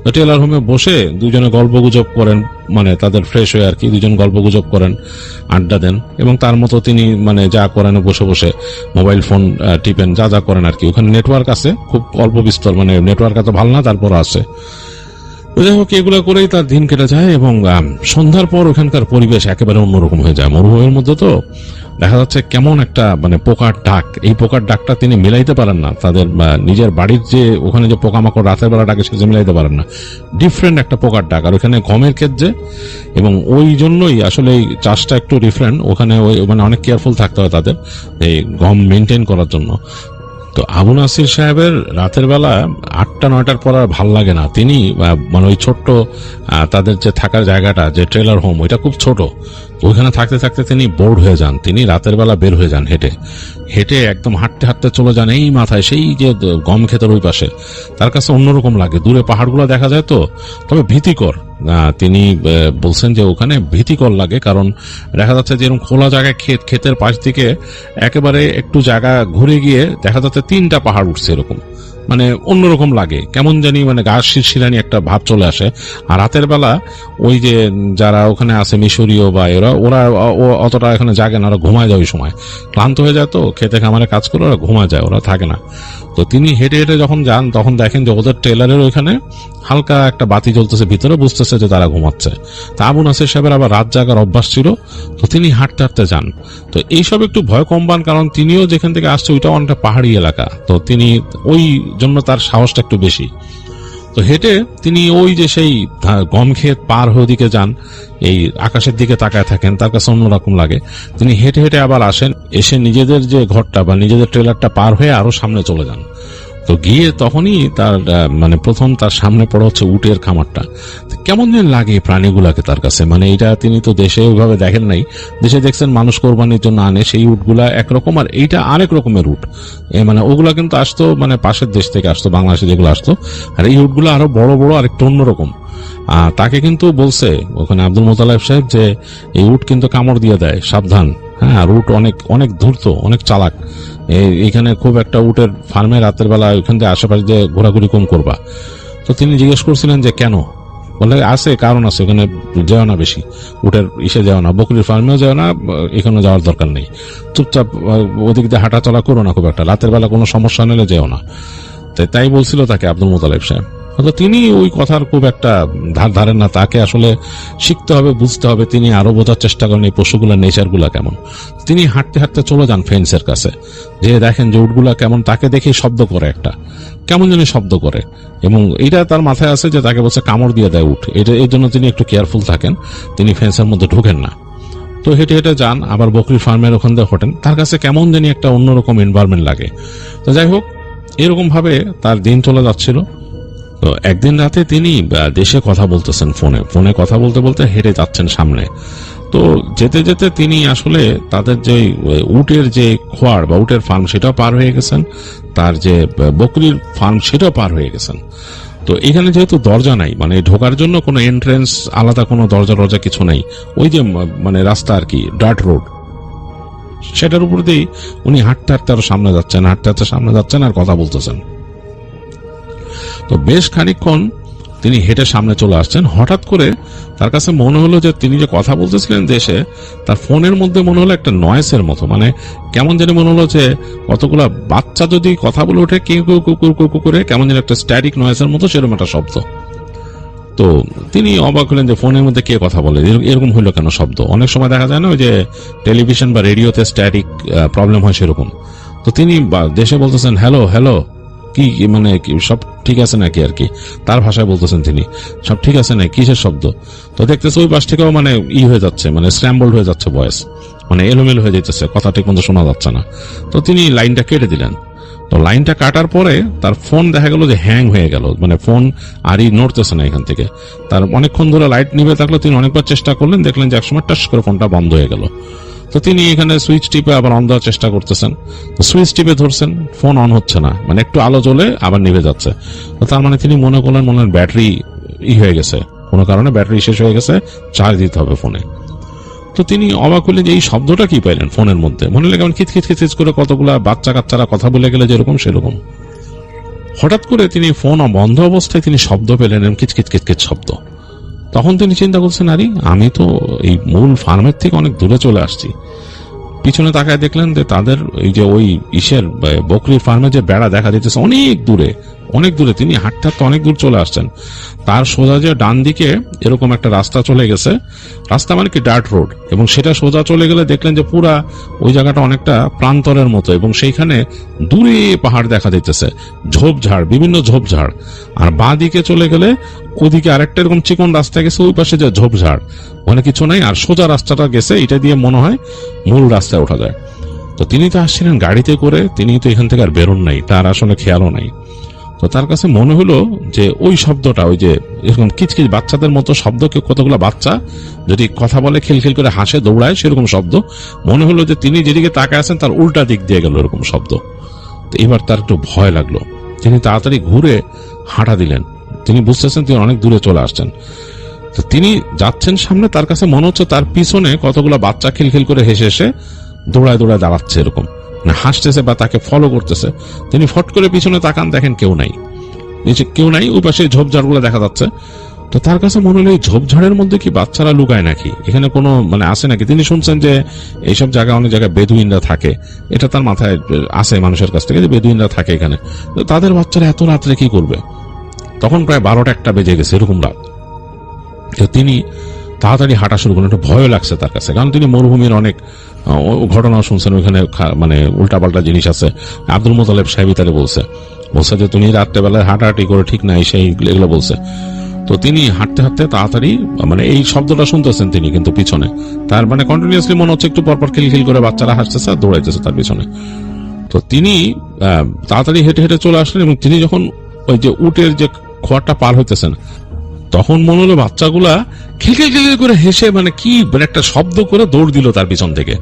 তো ট্রেলার হোমে বসে দুজনে গল্প গুজব করেন, মানে তাদের ফ্রেশ হয়ে আর কি, দুজন গল্প গুজব করেন, আড্ডা দেন, এবং তার মতো তিনি মানে যা করেন বসে বসে মোবাইল ফোন টিপেন, যা যা করেন আর কি। ওখানে নেটওয়ার্ক আছে খুব অল্প বিস্তর, মানে নেটওয়ার্ক এত ভালো না, তারপর আছে। যাই হোক, এগুলো করেই তার দিন কেটে যায়, এবং সন্ধ্যার পর ওখানকার পরিবেশ একেবারে অন্যরকম হয়ে যায়। মরুভূমির মধ্যে তো দেখা যাচ্ছে কেমন একটা মানে পোকার ডাক, এই পোকার ডাকটা তিনি মিলাইতে পারেন না, তাদের নিজের বাড়ির যে ওখানে যে পোকামাকড় রাতের বেলা ডাকে সে মিলাইতে পারেন না, ডিফারেন্ট একটা পোকার ডাক। আর ওখানে গমের ক্ষেত যে, এবং ওই জন্যই আসলে এই চাষটা একটু ডিফারেন্ট, ওখানে ওই মানে অনেক কেয়ারফুল থাকতে হয় তাদের এই গম মেনটেন করার জন্য। তো আবু নাসির সাহেবের রাতের বেলা 8টা-9টার পর আর ভাল লাগে না, তিনি মানে ওই ছোট্ট তাদের যে থাকার জায়গাটা, যে ট্রেলার হোম, ওইটা খুব ছোট, ওইখানে থাকতে থাকতে তিনি বোর্ড হয়ে যান। তিনি রাতের বেলা বের হয়ে যান, হেঁটে হেঁটে একদম হাঁটতে হাঁটতে চলে যান এই মাথায়, সেই যে গম ক্ষেতের ওই পাশে। তার কাছে অন্যরকম লাগে, দূরে পাহাড়গুলো দেখা যায় তো, তবে ভীতিকর, তিনি বলছেন যে ওখানে ভীতিকর লাগে, কারণ দেখা যাচ্ছে যে এরকম খোলা জায়গায় ক্ষেতের পাশ দিকে একেবারে একটু জায়গা ঘুরে গিয়ে দেখা যাচ্ছে 3টা পাহাড় উঠছে, এরকম মানে অন্যরকম লাগে, কেমন জানি মানে গা শিরশিরানি একটা ভাব চলে আসে। আর রাতের বেলা ওই যে যারা ওখানে আছে মিশরীয় বা ওরা অতটা এখানে জাগে না, ওরা ঘুমায় যায় ওই সময়, ক্লান্ত হয়ে যায়, তো খেতে খামারে কাজ করে ওরা ঘুমায় যায়, ওরা থাকে না। তো তিনি হেঁটে হেঁটে যখন যান তখন দেখেন যে ওদের ট্রেলারের ওইখানে হালকা একটা বাতি জ্বলতেছে ভিতরে, বুঝতেছে যে তারা ঘুমাচ্ছে। তা আবু নাসির সাহেবের আবার রাত জাগার অভ্যাস ছিল, তো তিনি হাঁটতে হাঁটতে যান। তো এইসব একটু ভয় কম পান, কারণ তিনিও যেখান থেকে আসছে ওইটাও অনেকটা পাহাড়ি এলাকা, তো তিনি ওই জন্য তার সাহসটা একটু বেশি। তো হেঁটে তিনি ওই যে সেই গম ক্ষেত পার হয়ে দিকে যান, এই আকাশের দিকে তাকায় থাকেন, তার কাছে অন্যরকম লাগে। তিনি হেঁটে হেঁটে আবার আসেন, এসে নিজেদের যে ঘরটা বা নিজেদের ট্রেলারটা পার হয়ে আরো সামনে চলে যান। তো গিয়ে তখনই তার মানে প্রথম তার সামনে পড়া হচ্ছে উটের খামারটা। কেমন যেন লাগে প্রাণীগুলাকে তার কাছে, মানে এটা তিনি তো দেশে ওইভাবে দেখেন নাই, দেশে দেখছেন মানুষ কোরবানির জন্য আনে সেই উটগুলা একরকম, আর এইটা আরেক রকমের উট। মানে ওগুলা কিন্তু আসতো মানে পাশের দেশ থেকে আসতো, বাংলাদেশে যেগুলো আসতো, আর এই উটগুলো আরো বড় বড় আর একটু অন্যরকম। তাকে কিন্তু বলছে ওখানে আব্দুল মোতালেব সাহেব যে এই উট কিন্তু কামড় দিয়ে দেয়, সাবধান। হ্যাঁ, আর উট অনেক অনেক ধূর্ত, অনেক চালাক। এখানে খুব একটা উটের ফার্মে রাতের বেলা ওইখান থেকে আশেপাশে যে ঘোরাঘুরি কম করবা। তো তিনি জিজ্ঞেস করছিলেন যে কেন, বলে আছে, কারণ আছে, ওখানে যাও না বেশি, উটের ইসে যাও না, বকরির ফার্মেও যাও না, এখানে যাওয়ার দরকার নেই, চুপচাপ ওদিক দিয়ে হাঁটা চলা করো না, খুব একটা রাতের বেলা কোনো সমস্যা নিলে যেও না। তাই বলছিল তাকে আব্দুল মোতালেব সাহেব। তো তিনি ওই কথার খুব একটা ধারেন না, তাকে আসলে শিখতে হবে, বুঝতে হবে। তিনি আরো বোঝার চেষ্টা করেন এই পশুগুলার নেচারগুলা কেমন। তিনি হাঁটতে হাঁটতে চলে যান ফেন্সের কাছে, যে দেখেন যে উটগুলা কেমন, তাকে দেখে শব্দ করে একটা, কেমন জানি শব্দ করে, এবং এটা তার মাথায় আছে যে তাকে বলছে কামড় দিয়ে দেয় উট, এর জন্য তিনি একটু কেয়ারফুল থাকেন, তিনি ফেন্সের মধ্যে ঢুকেন না। তো হেঁটে হেঁটে যান, আবার বকরির ফার্মের ওখান দিয়ে হটেন, তার কাছে কেমন জানি একটা অন্যরকম এনভায়রনমেন্ট লাগে। তো যাই হোক, এরকম ভাবে তার দিন চলে যাচ্ছিল। তো একদিন রাতে তিনি দেশে কথা বলতেছেন, ফোনে কথা বলতে বলতে হেঁটে যাচ্ছেন সামনে। তো যেতে যেতে তিনি আসলে তাদের যে উটের যে খোয়াড় বা উটের ফার্ম সেটাও পার হয়ে গেছেন, তার যে বকরির ফার্ম সেটাও পার হয়ে গেছেন। তো এখানে যেহেতু দরজা নাই, মানে ঢোকার জন্য কোনো এন্ট্রেন্স আলাদা কোনো দরজা কিছু নাই, ওই যে মানে রাস্তা আর কি, ডার্ট রোড, সেটার উপর দিয়েই উনি হাঁটতে হাঁটতে আরো সামনে যাচ্ছেন আর কথা বলতেছেন। তো বেশ খানিকক্ষণ তিনি হেঁটে সামনে চলে আসছেন। হঠাৎ করে তার কাছে মনে হলো যে তিনি যে কথা বলতেছিলেন দেশে, তার ফোনের মধ্যে মনে হলো একটা নয়েসের মতো, মানে কেমন জানি মনে হলো যে কতগুলা বাচ্চা যদি কথা বলে ওঠে কেউ করে, কেমন যেন একটা স্ট্যাটিক নয়েসের মতো সেরকম একটা শব্দ। তো তিনি অবাক হলেন যে ফোনের মধ্যে কে কথা বলে, এরকম হইলো কেন শব্দ। অনেক সময় দেখা যায় না ওই যে টেলিভিশন বা রেডিওতে স্ট্যাটিক প্রবলেম হয় সেরকম। তো তিনি দেশে বলতেছেন হ্যালো, কি মানে সব ঠিক আছে নাকি আর কি, তার ভাষায় বলতেছেন তিনি, সব ঠিক আছে না, কিসের শব্দ। তো দেখতেছে ওই পাশ থেকেও মানে হয়ে যাচ্ছে, মানে স্ক্র্যাম্বলড হয়ে যাচ্ছে ভয়েস, মানে এলোমেলো হয়ে যাচ্ছে, কথা ঠিক মতো শোনা যাচ্ছে না। তো তিনি লাইনটা কেটে দিলেন। তো লাইনটা কাটার পরে তার ফোন দেখা গেল যে হ্যাং হয়ে গেল, মানে ফোন আরই নড়তেছে না এখান থেকে। তার অনেকক্ষণ ধরে লাইট নিভে থাকলো, তিনি অনেকবার চেষ্টা করলেন, দেখলেন যে একসময় টাস করে ফোনটা বন্ধ হয়ে গেল। তো তিনি এখানে সুইচ টিপে আবার অন দেওয়ার চেষ্টা করতেছেন, সুইচ টিপে ধরছেন, ফোন অন হচ্ছে না, মানে একটু আলো জ্বলে আবার নিভে যাচ্ছে। তো তার মানে তিনি মনে করলেন ব্যাটারি হয়ে গেছে, কোনো কারণে ব্যাটারি শেষ হয়ে গেছে, চার্জ দিতে হবে ফোনে। তো তিনি অবাক হলেন যে এই শব্দটা কি পাইলেন ফোনের মধ্যে, মনে হলে কেমন খিচখিচ করে কতগুলা বাচ্চা কাচ্চারা কথা বলে গেলে যেরকম সেরকম। হঠাৎ করে তিনি ফোন বন্ধ অবস্থায় তিনি শব্দ পেলেন, কিচকিচ শব্দ। তখন তিনি চিন্তা করছেন, আরে আমি তো এই মূল ফার্মের থেকে অনেক দূরে চলে আসছি। পিছনে তাকায় দেখলেন যে তাদের এই যে ওই বকরির ফার্মে যে বেড়া দেখা দিতেছে অনেক দূরে। তিনি হাঁটতে হাঁটতে অনেক দূর চলে আসছেন। তার সোজা যে ডান দিকে এরকম একটা রাস্তা চলে গেছে, রাস্তা মানে কি ডার্ট রোড, এবং সেটা সোজা চলে গেলে দেখলেন যে পুরা ওই জায়গাটা অনেকটা প্রান্তরের মতো, এবং সেইখানে দূরে পাহাড় দেখা দিতেছে, ঝোপঝাড়, বিভিন্ন ঝোপঝাড়। আর বাঁ দিকে চলে গেলে ওদিকে আরেকটা এরকম চিকন রাস্তা গেছে, ওই পাশে যে ঝোপঝাড়, মানে কিছু নাই, আর সোজা রাস্তাটা গেছে, এটা দিয়ে মনে হয় মূল রাস্তায় ওঠা যায়। তো তিনি তো আসছিলেন গাড়িতে করে, তিনি তো এখান থেকে আর বেরোন নাই, তার আসলে খেয়ালও নাই। তো তার কাছে মনে হলো যে ওই শব্দটা, ওই যে এরকম কিচকিচ বাচ্চাদের মতো শব্দ, কতগুলো বাচ্চা যদি কথা বলে, খিলখিল করে হাসে, দৌড়ায়, সেরকম শব্দ মনে হলো যে তিনি যেদিকে তাকায় আছেন তার উল্টা দিক দিয়ে গেল এরকম শব্দ। তো এবার তার একটু ভয় লাগলো, তিনি তাড়াতাড়ি ঘুরে হাঁটা দিলেন। তিনি বুঝতেছেন তিনি অনেক দূরে চলে আসছেন। তো তিনি যাচ্ছেন সামনে, তার কাছে মনে হচ্ছে তার পিছনে কতগুলো বাচ্চা খিলখিল করে হেসে হেসে দৌড়ায় দৌড়ায় দাঁড়াচ্ছে, এরকম মানে হাসতেছে বা তাকে ফলো করতেছে। তিনি ফট করে পিছনে তাকান, দেখেন কেউ নাই, নিচে কেউ নাই, ওই পাশে ঝোপঝাড়গুলো দেখা যাচ্ছে। তো তার কাছে মনে হলো এই ঝোপঝাড়ের মধ্যে কি বাচ্চারা লুকায় নাকি, এখানে কোনো মানে আছে নাকি। তিনি শুনছেন যে এইসব জায়গায় অনেক জায়গায় বেদুইনরা থাকে, এটা তার মাথায় আসে মানুষের কাছ থেকে যে বেদুইনরা থাকে এখানে, তো তাদের বাচ্চারা এত রাত্রে কি করবে। তখন প্রায় 12টা-1টা বেজে গেছে এরকম রাত। তো তিনি তাড়াতাড়ি হাঁটা শুরু করলেন, একটু ভয় লাগছে তার কাছে, কারণ তিনি মরুভূমির অনেক ঘটনা শুনছেন, ওইখানে মানে উল্টাপাল্টা জিনিস আছে। আব্দুল মোতালেব সাহেবই তারে বলছে যে তুমি রাত্রেবেলায় হাঁটাহাঁটি করে ঠিক নাই, সেই এগুলো বলছে। তো তিনি হাঁটতে হাঁটতে তাড়াতাড়ি মানে এই শব্দটা শুনতেছেন তিনি, কিন্তু পিছনে তার মানে কন্টিনিউয়াসলি মনে হচ্ছে একটু পরপর খিলখিল করে বাচ্চারা হাসতেছে আর দৌড়াইতেছে তার পিছনে। তো তিনি তাড়াতাড়ি হেঁটে হেঁটে চলে আসলেন, এবং তিনি যখন ওই যে উটের যে খোয়ারটা পার হইতেছেন, তখন মনে হলো বাচ্চাগুলা খিলখিল খিলখিল করে হেসে মানে কি মানে একটা শব্দ করে দৌড় দিল তার পিছন থেকে।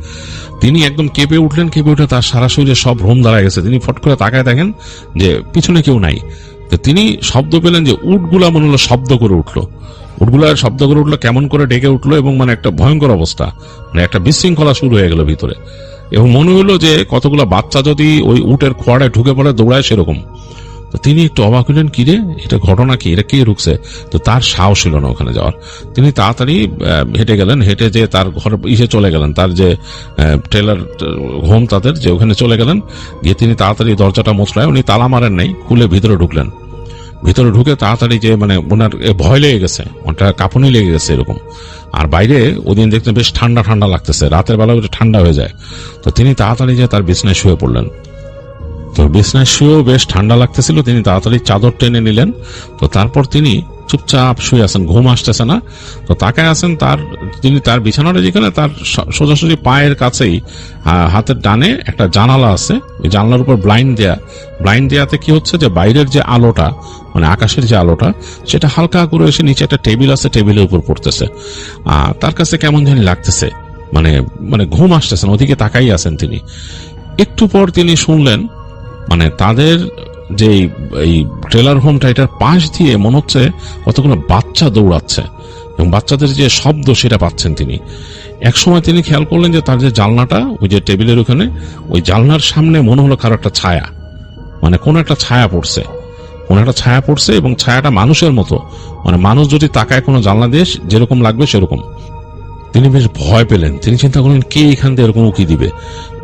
তিনি একদম কেঁপে উঠলেন, কেঁপে উঠে তার সারা শরীরে সব ভ্রম দাঁড়ায় গেছে। তিনি ফট করে তাকায় দেখেন যে পিছনে কেউ নাই। তো তিনি শব্দ পেলেন যে উটগুলা মনে হলো শব্দ করে উঠলো, উটগুলার শব্দ করে উঠলো, কেমন করে ডেকে উঠলো, এবং মানে একটা ভয়ঙ্কর অবস্থা, মানে একটা বিশৃঙ্খলা শুরু হয়ে গেল ভিতরে। এবং মনে হলো যে কতগুলো বাচ্চা যদি ওই উটের খোয়াড়ায় ঢুকে পড়ে দৌড়ায় সেরকম। তো তিনি একটু অবাক হলেন, কি রে এটা ঘটনা কি, এটা কে ঢুকছে। তো তার সাহস ছিল না ওখানে যাওয়ার। তিনি তাড়াতাড়ি হেঁটে গেলেন, হেঁটে যে তার ঘর চলে গেলেন, তার যে ট্রেলার হোম তাদের যে ওখানে চলে গেলেন, গিয়ে তিনি তাড়াতাড়ি দরজাটা মোচড়ায়, উনি তালা মারেন নাই, খুলে ভিতরে ঢুকলেন। ভিতরে ঢুকে তাড়াতাড়ি যে মানে ওনার ভয় লেগে গেছে, ওটা কাঁপুনি লেগে গেছে এরকম। আর বাইরে ওদিন দেখতেন বেশ ঠান্ডা ঠান্ডা লাগতেছে, রাতের বেলা ওটা ঠান্ডা হয়ে যায়। তো তিনি তাড়াতাড়ি যে তার বিছনায় শুয়ে পড়লেন। তো বিছনায় শুয়েও বেশ ঠান্ডা লাগতেছিল, তিনি তাড়াতাড়ি চাদর টেনে নিলেন। তো তারপর তিনি চুপচাপ শুয়ে আছেন, ঘুম আসতেছে না। তো তাকায় আছেন তিনি তার বিছানাটা যেখানে, তার সোজাসুজি পায়ের কাছেই হাতের ডানে একটা জানালা আছে, ওই জানালার উপর ব্লাইন্ড দেয়াতে কি হচ্ছে যে বাইরের যে আলোটা মানে আকাশের যে আলোটা সেটা হালকা করে এসে নিচে একটা টেবিল আছে, টেবিলের উপর পড়তেছে। তার কাছে কেমন জানি লাগতেছে, মানে মানে ঘুম আসতেছে না, ওদিকে তাকাই আছেন তিনি। একটু পর তিনি শুনলেন মানে তাদের যে এই ট্রেলার হোমটা, এটার পাশ দিয়ে মনে হচ্ছে কতগুলো বাচ্চা দৌড়াচ্ছে, এবং বাচ্চাদের যে শব্দ সেটা পাচ্ছেন তিনি। একসময় তিনি খেয়াল করলেন যে তার যে জানলাটা, ওই যে টেবিলের ওখানে, ওই জানলার সামনে মনে হলো কারো একটা ছায়া, মানে কোন একটা ছায়া পড়ছে, এবং ছায়াটা মানুষের মতো, মানে মানুষ যদি তাকায় কোনো জানলা দিয়ে যেরকম লাগবে সেরকম। তিনি বেশ ভয় পেলেন, তিনি চিন্তা করলেন কে এখান থেকে এরকম উকি দিবে,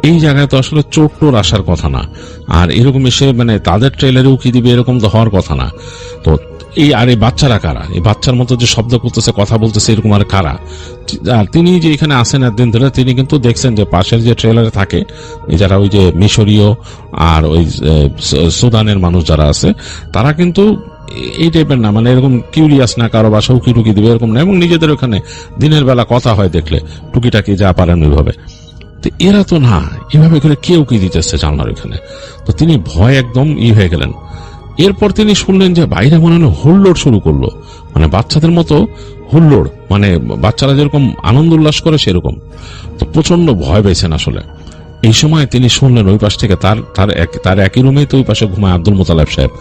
এই জায়গায় তো আসলে চোর টোর আসার কথা না, আর এরকম এসে মানে তাদের ট্রেলারে উকি দিবে এরকম তো হওয়ার কথা না। তো এই বাচ্চারা কারা, এই বাচ্চার মতো যে শব্দ করতেছে, কথা বলতেছে, এরকম আর কারা। তিনি যে এখানে আসেন একদিন ধরে, তিনি কিন্তু দেখছেন যে পাশের যে ট্রেলারে থাকে যারা ওই যে মিশরীয় আর ওই সুদানের মানুষ যারা আছে, তারা কিন্তু এই টাইপের না, মানে এরকম কিউরিয়াস না, কারো বাসা উকি টুকি দিবে এরকম না, এবং নিজেদের ওখানে দিনের বেলা কথা হয় দেখলে টুকিটাকি যা পারেন ওইভাবে। তো এরা তো না, এভাবে করে কেউ কি দিতেছে জানলার ওখানে। তো তিনি ভয় একদম হয়ে গেলেন। এরপর তিনি শুনলেন যে বাইরে মনে হলো হুল্লোড় শুরু করলো, মানে বাচ্চাদের মতো হুল্লোড়, মানে বাচ্চারা যেরকম আনন্দ উল্লাস করে সেরকম। তো প্রচন্ড ভয় পেয়েছেন আসলে। এই সময় তিনি শুনলেন ওই পাশ থেকে তার একই রুমেই তো ওই পাশে ঘুমায় আব্দুল মোতালেব সাহেব।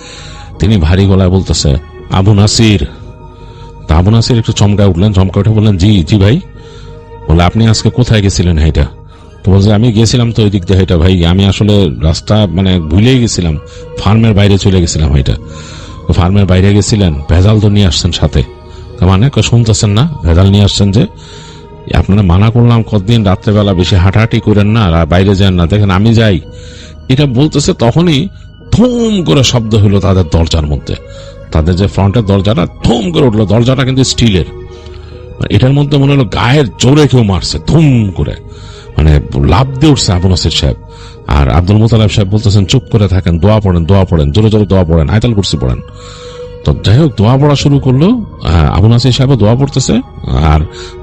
তিনি ভারী গলায় বলতেছে, আবু নাসির। তা আবু নাসির একটু চমকায় উঠলেন, চমকা উঠে বললেন, জি জি ভাই। বলে, আপনি আজকে কোথায় গেছিলেন হাইটা? তো বলছে, আমি গেছিলাম তো ওই দিক দিয়ে হাইটা ভাই, আমি আসলে রাস্তা মানে ভুলেই গেছিলাম, ফার্মের বাইরে চলে গেছিলাম হাইটা। ফার্মের বাইরে গেছিলেন, ভেজাল তো নিয়ে আসছেন সাথে। মানে শুনতেছেন না, ভেজাল নিয়ে আসছেন যে, আপনারা মানা করলাম কতদিন রাত্রেবেলা বেশি হাঁটাহাঁটি করেন না, বাইরে যান না, দেখেন আমি যাই। এটা বলতেছে, তখনই ধুম করে শব্দ হলো তাদের দরজার মধ্যে, তাদের যে ফ্রন্টের দরজাটা ধুম করে উঠলো। দরজাটা কিন্তু স্টিলের, এটার মধ্যে মনে হলো গায়ের জোরে কেউ মারছে, ধুম করে, মানে লাভ দিয়ে উঠছে আবু নাসির সাহেব। আর আব্দুল মোতালেব সাহেব বলতেছেন, চুপ করে থাকেন, দোয়া পড়েন, জোরে জোরে দোয়া পড়েন, আয়াতুল কুরসি পড়েন। তো যাই হোক, দোয়া পড়া শুরু করলো। আবু নাসির সাহেব দোয়া পড়তেছে আর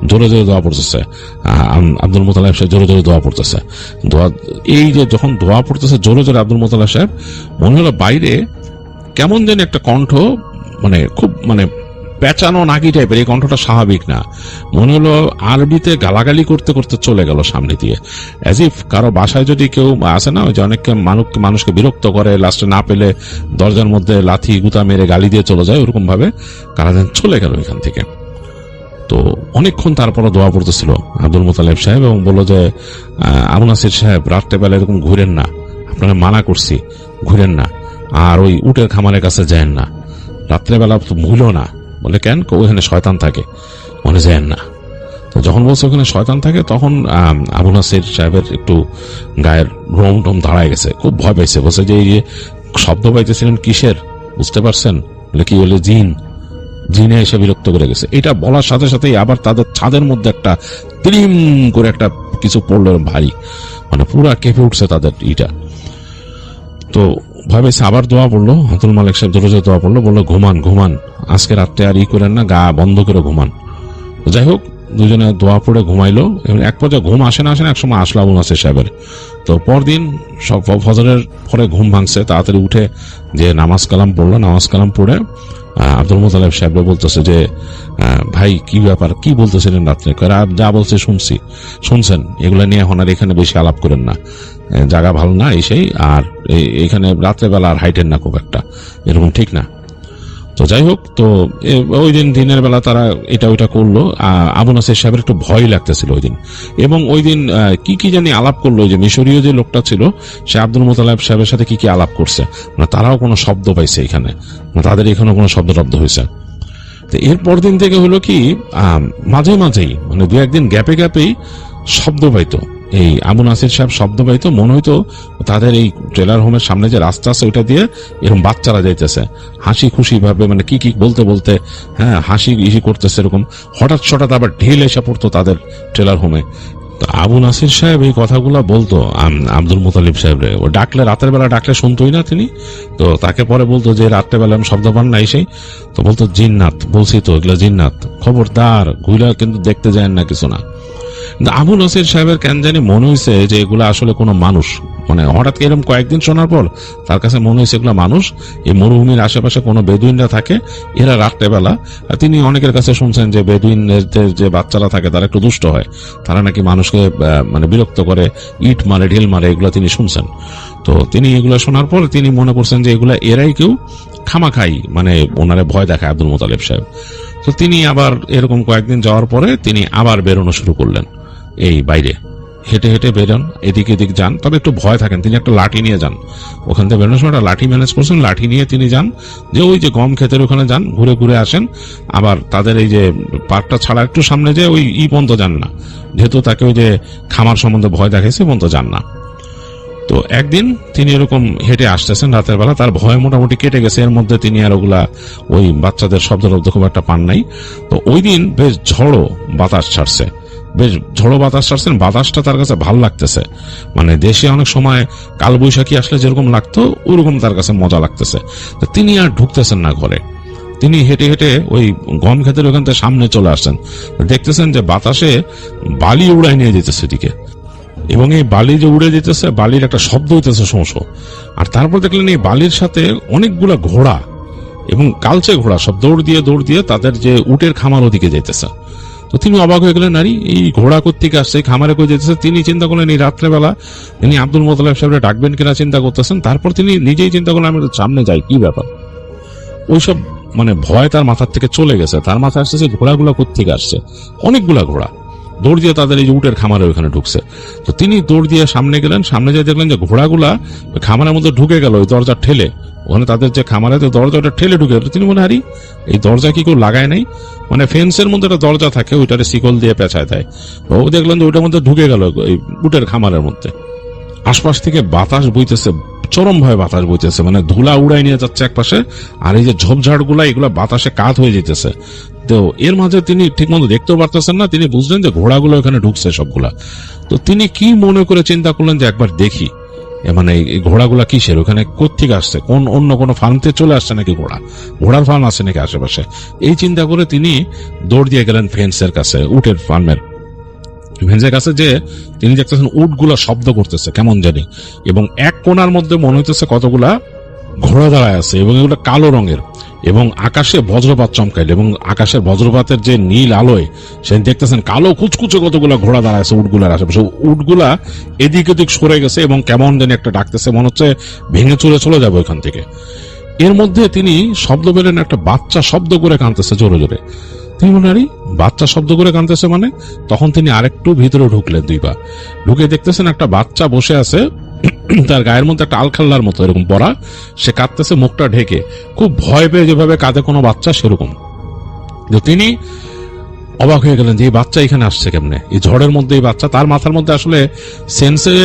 জোরে জোরে দোয়া পড়তেছে, আব্দুল মোতালেব সাহেব জোরে জোরে দোয়া পড়তেছে। এই যে যখন দোয়া পড়তেছে জোরে জোরে আব্দুল মোতালেব সাহেব, মনে হলো বাইরে কেমন যেন একটা কণ্ঠ, মানে খুব মানে পেঁচানো নাকি টাইপের, এই কণ্ঠটা স্বাভাবিক না। মনে হলো আরবিতে গালাগালি করতে করতে চলে গেল সামনে দিয়ে, অ্যাজ ইফ কারো বাসায় যদি কেউ আসে না, ওই যে অনেককে মানুষকে বিরক্ত করে, লাস্টে না পেলে দরজার মধ্যে লাথি গুতা মেরে গালি দিয়ে চলে যায়, ওরকম ভাবে কারা যেন চলে গেল এখান থেকে। তো অনেকক্ষণ তারপরে দোয়া পড়তেছিল আব্দুল মোতালেব সাহেব, এবং বললো যে আবু নাসির সাহেব, রাত্রেবেলা এরকম ঘুরেন না, আপনারা মানা করছি, ঘুরেন না, আর ওই উটের খামারের কাছে যায়েন না, রাত্রেবেলা ভুলো না। বলে কেন? ওখানে শয়তান থাকে, মনে যায়েন না। তো যখন বলছে ওখানে শয়তান থাকে, তখন আবু নাসির সাহেবের একটু গায়ের রোম টোম দাঁড়ায় গেছে, খুব ভয় পাইছে। বলছে যে এই যে শব্দ পাইতেছিলেন কিসের, বুঝতে পারছেন? বলে কি? বলে জিনে এসে বিরক্ত করে গেছে। এটা বলার সাথে সাথেই আবার তাদের ছাদের মধ্যে একটা ত্রিম করে একটা কিছু পড়লো, ভারী, মানে পুরা কেঁপে উঠছে তাদের ইটা। তো ভয় পাইছে, আবার দোয়া পড়লো, আব্দুল মালিক সাহেব জোরে জোরে দোয়া পড়লো, বললো ঘুমান, আজকে রাত্রে আর করেন না, গা বন্ধ করে ঘুমান। যাই হোক, দুজনে দোয়া পড়ে ঘুমাইলো। এক পর্যায়ে ঘুম আসে না এক সময় আসলো আবু নাসির সাহেবের। তো পরদিন সব ফজরের পরে ঘুম ভাঙছে, তাড়াতাড়ি উঠে যে নামাজ কালাম পড়লো, নামাজ কালাম পড়ে আব্দুল মোতালেব সাহেব বলতেছে যে ভাই কি ব্যাপার, কি বলতেছিলেন রাত্রে? যা বলছে শুনছেন, এগুলা নিয়ে এখন আর এখানে বেশি আলাপ করেন না, জায়গা ভালো না, এই আর এখানে রাত্রেবেলা আর হাইটেন না খুব একটা, এরকম ঠিক না। তো যাই হোক, তো ওই দিন দিনের বেলা তারা এটা ওইটা করলো। আবু নাসির সাহেবের একটু ভয় লাগতেছিল ওই দিন, এবং ওই দিন কি জানি আলাপ করলো, যে মিশরীয় যে লোকটা ছিল সে আব্দুল মোতালেব সাহেবের সাথে কি আলাপ করছে, মানে তারাও কোনো শব্দ পাইছে এখানে, তাদের এখানে কোনো শব্দ হয়েছে। তো এরপর দিন থেকে হলো কি, মাঝে মাঝেই মানে দু একদিন গ্যাপেই শব্দ পাইতো, এই আবু নাসির সাহেব শব্দ পাইতো, মনে হইতো তাদের এই ট্রেলার হোমের সামনে যে রাস্তা আছে ওইটা দিয়ে এরকম বাচ্চারা যাইতেছে হাসি খুশি ভাবে, মানে কি বলতে হ্যাঁ হাসি করতেছে, এরকম হঠাৎ আবার ঢিল এসে পড়তো তাদের ট্রেলার হোমে। তো আবু নাসির সাহেব এই কথাগুলা বলতো আব্দুল মোতালিব সাহেবরে, ও ডাকলে, রাতের বেলা ডাকলে শুনতোই না তিনি। তো তাকে পরে বলতো যে রাত্রেবেলা আমি শব্দ পান না এসেই, তো বলতো জিন্নাত, বলছি তো এগুলো জিন্নাত, খবরদার ঘুরা কিন্তু দেখতে যায় না কিছু না। আবু নাসির সাহেবের কেন জানি মনে হয়েছে যে এগুলা আসলে কোনো মানুষ, মানে হঠাৎ এরকম কয়েকদিন শোনার পর তার কাছে মনে হয়েছে এগুলো মানুষ, এই মরুভূমির আশেপাশে কোনো বেদুইনরা থাকে, এরা রাত্রেবেলা, তিনি অনেকের কাছে শুনছেন যে বেদুইনদের যে বাচ্চারা থাকে তারা একটু দুষ্ট হয়, তারা নাকি মানুষকে মানে বিরক্ত করে, ইট মারে, ঢিল মারে, এগুলো তিনি শুনছেন। তো তিনি এগুলো শোনার পর তিনি মনে করছেন যে এগুলা এরাই কেউ খামাখাই মানে ওনারে ভয় দেখায় আব্দুল মোতালেব সাহেব। তো তিনি আবার এরকম কয়েকদিন যাওয়ার পরে তিনি আবার বেরোনো শুরু করলেন, এই বাইরে হেঁটে বেরোন, এদিক এদিক যান, তবে একটু ভয় থাকেন। তিনি একটা লাঠি নিয়ে যান, ওখান থেকে বেরোনোর সময় একটা লাঠি ম্যানেজ করছেন, লাঠি নিয়ে তিনি যান, যে ওই যে গম ক্ষেতের ওখানে যান, ঘুরে আসেন। আবার তাদের এই যে পার্কটা ছাড়া একটু সামনে যে ওই পর্যন্ত যান না, যেহেতু তাকে ওই যে খামার সম্বন্ধে ভয় দেখাইছে, পর্যন্ত যান না। তো একদিন তিনি এরকম হেঁটে আসতেছেন রাতের বেলা, তার ভয় মোটামুটি কেটে গেছে, এর মধ্যে তিনি আর ওগুলা ওই বাচ্চাদের শব্দ খুব একটা পান নাই। তো ওই দিন বেশ ঝড়ো বাতাস ছাড়ছেন, বাতাসটা তার কাছে ভালো লাগতেছে, মানে দেশে অনেক সময় কালবৈশাখী আসলে যেরকম লাগতো ওরকম তার কাছে মজা লাগতেছে। তো তিনি আর ঢুকতেছেন না ঘরে, তিনি হেঁটে ওই গম ক্ষেতের ওখান থেকে সামনে চলে আসছেন, দেখতেছেন যে বাতাসে বালি উড়াই নিয়ে যেতেছে দিকে, এবং এই বালি যে উড়ে যেতেছে, বালির একটা শব্দ হইতেছে শোঁশো। আর তারপর দেখলেন এই বালির সাথে অনেকগুলা ঘোড়া এবং কালচে ঘোড়া সব দৌড় দিয়ে তাদের যে উটের খামার ওদিকে যাইতেছে। তো তিনি অবাক হয়ে গেলেন, আরে এই ঘোড়া কোত্থেকে আসছে, খামারে কই যেতেছে। তিনি চিন্তা করলেন এই রাত্রেবেলা তিনি আব্দুল মোতালেব সাহেব ডাকবেন কিনা চিন্তা করতেছেন। তারপর তিনি নিজেই চিন্তা করলেন আমি সামনে যাই, কি ব্যাপার। ওইসব মানে ভয় তার মাথার থেকে চলে গেছে, তার মাথায় আসতেছে ঘোড়াগুলা কোত্থেকে আসছে, অনেকগুলা ঘোড়া দৌড় দিয়ে তাদের এই যে উটের খামারে ওইখানে ঢুকছে। তো তিনি দৌড় দিয়ে সামনে গেলেন, সামনে যেয়ে দেখলেন যে ঘোড়াগুলা খামারের মধ্যে ঢুকে গেল ওই দরজা ঠেলে, ওখানে তাদের যে খামারে দরজাটা ঠেলে ঢুকে গেল। তিনি মনে হারি এই দরজা কি কেউ লাগায় নাই, মানে ফেন্সের মধ্যে একটা দরজা থাকে ওইটারে শিকল দিয়ে পেঁচায় দেয়। ও দেখলেন যে ওইটার মধ্যে ঢুকে গেল এই উটের খামারের মধ্যে। আশপাশ থেকে বাতাস বইতেছে, চরম ভাবে বাতাস বইতেছে, মানে ধুলা উড়াই নিয়ে যাচ্ছে একপাশে, আর এই যে ঝোপঝাড় গুলা এগুলা বাতাসে কাত হয়ে যেতেছে। তো এর মাঝে তিনি ঠিক মতো দেখতেও পারতেছেন না, তিনি বুঝলেন যে ঘোড়াগুলো এখানে ঢুকছে সবগুলা। তো তিনি কি মনে করে চিন্তা করলেন যে একবার দেখি মানে এই ঘোড়াগুলা কিসের, ওখানে কোত্থেকে আসছে, কোন অন্য কোনো ফার্ম থেকে চলে আসছে নাকি, ঘোড়ার ফার্ম আছে নাকি আশেপাশে। এই চিন্তা করে তিনি দৌড় দিয়ে গেলেন ফেন্সের কাছে, উটের ফার্মের ফেন্সের কাছে, যে তিনি দেখতেছেন উটগুলা শব্দ করতেছে কেমন জানি, এবং এক কোণার মধ্যে মনে হইতেছে কতগুলা ঘোড়া দাঁড়ায় আছে, এবং এগুলো কালো রঙের, এবং আকাশে বজ্রপাত চমকাইল, এবং আকাশের বজ্রপাতের যে নীল আলোয় সে দেখতেছেন কালো কুচকুচে কতগুলো ঘোড়া দাঁড়ায় আছে উটগুলার আশেপাশে। উটগুলা এদিক ওদিক সরে গেছে এবং কেমন যেন একটা ডাকতেছে, মনে হচ্ছে ভেঙে চলে যাবে ওইখান থেকে। এর মধ্যে তিনি শব্দ পেলেন, একটা বাচ্চা শব্দ করে কাঁদতেছে জোরে জোরে। তিনি বললেন, আরে বাচ্চা শব্দ করে কাঁদতেছে মানে? তখন তিনি আরেকটু ভিতরে ঢুকলেন 2 পা। ঢুকে দেখতেছেন একটা বাচ্চা বসে আছে, তার গায়ের মধ্যে একটা আলখাল্লার মতো এরকম পরা, সে কাঁদতেছে মুখটা ঢেকে, খুব ভয় পেয়ে যেভাবে কাঁদে কোনো বাচ্চা সেরকম। তো তিনি অবাক হয়ে গেলেন যে এই বাচ্চা এখানে আসছে কেমনে, এই ঝড়ের মধ্যে এই বাচ্চা। তার মাথার মধ্যে আসলে সেন্সে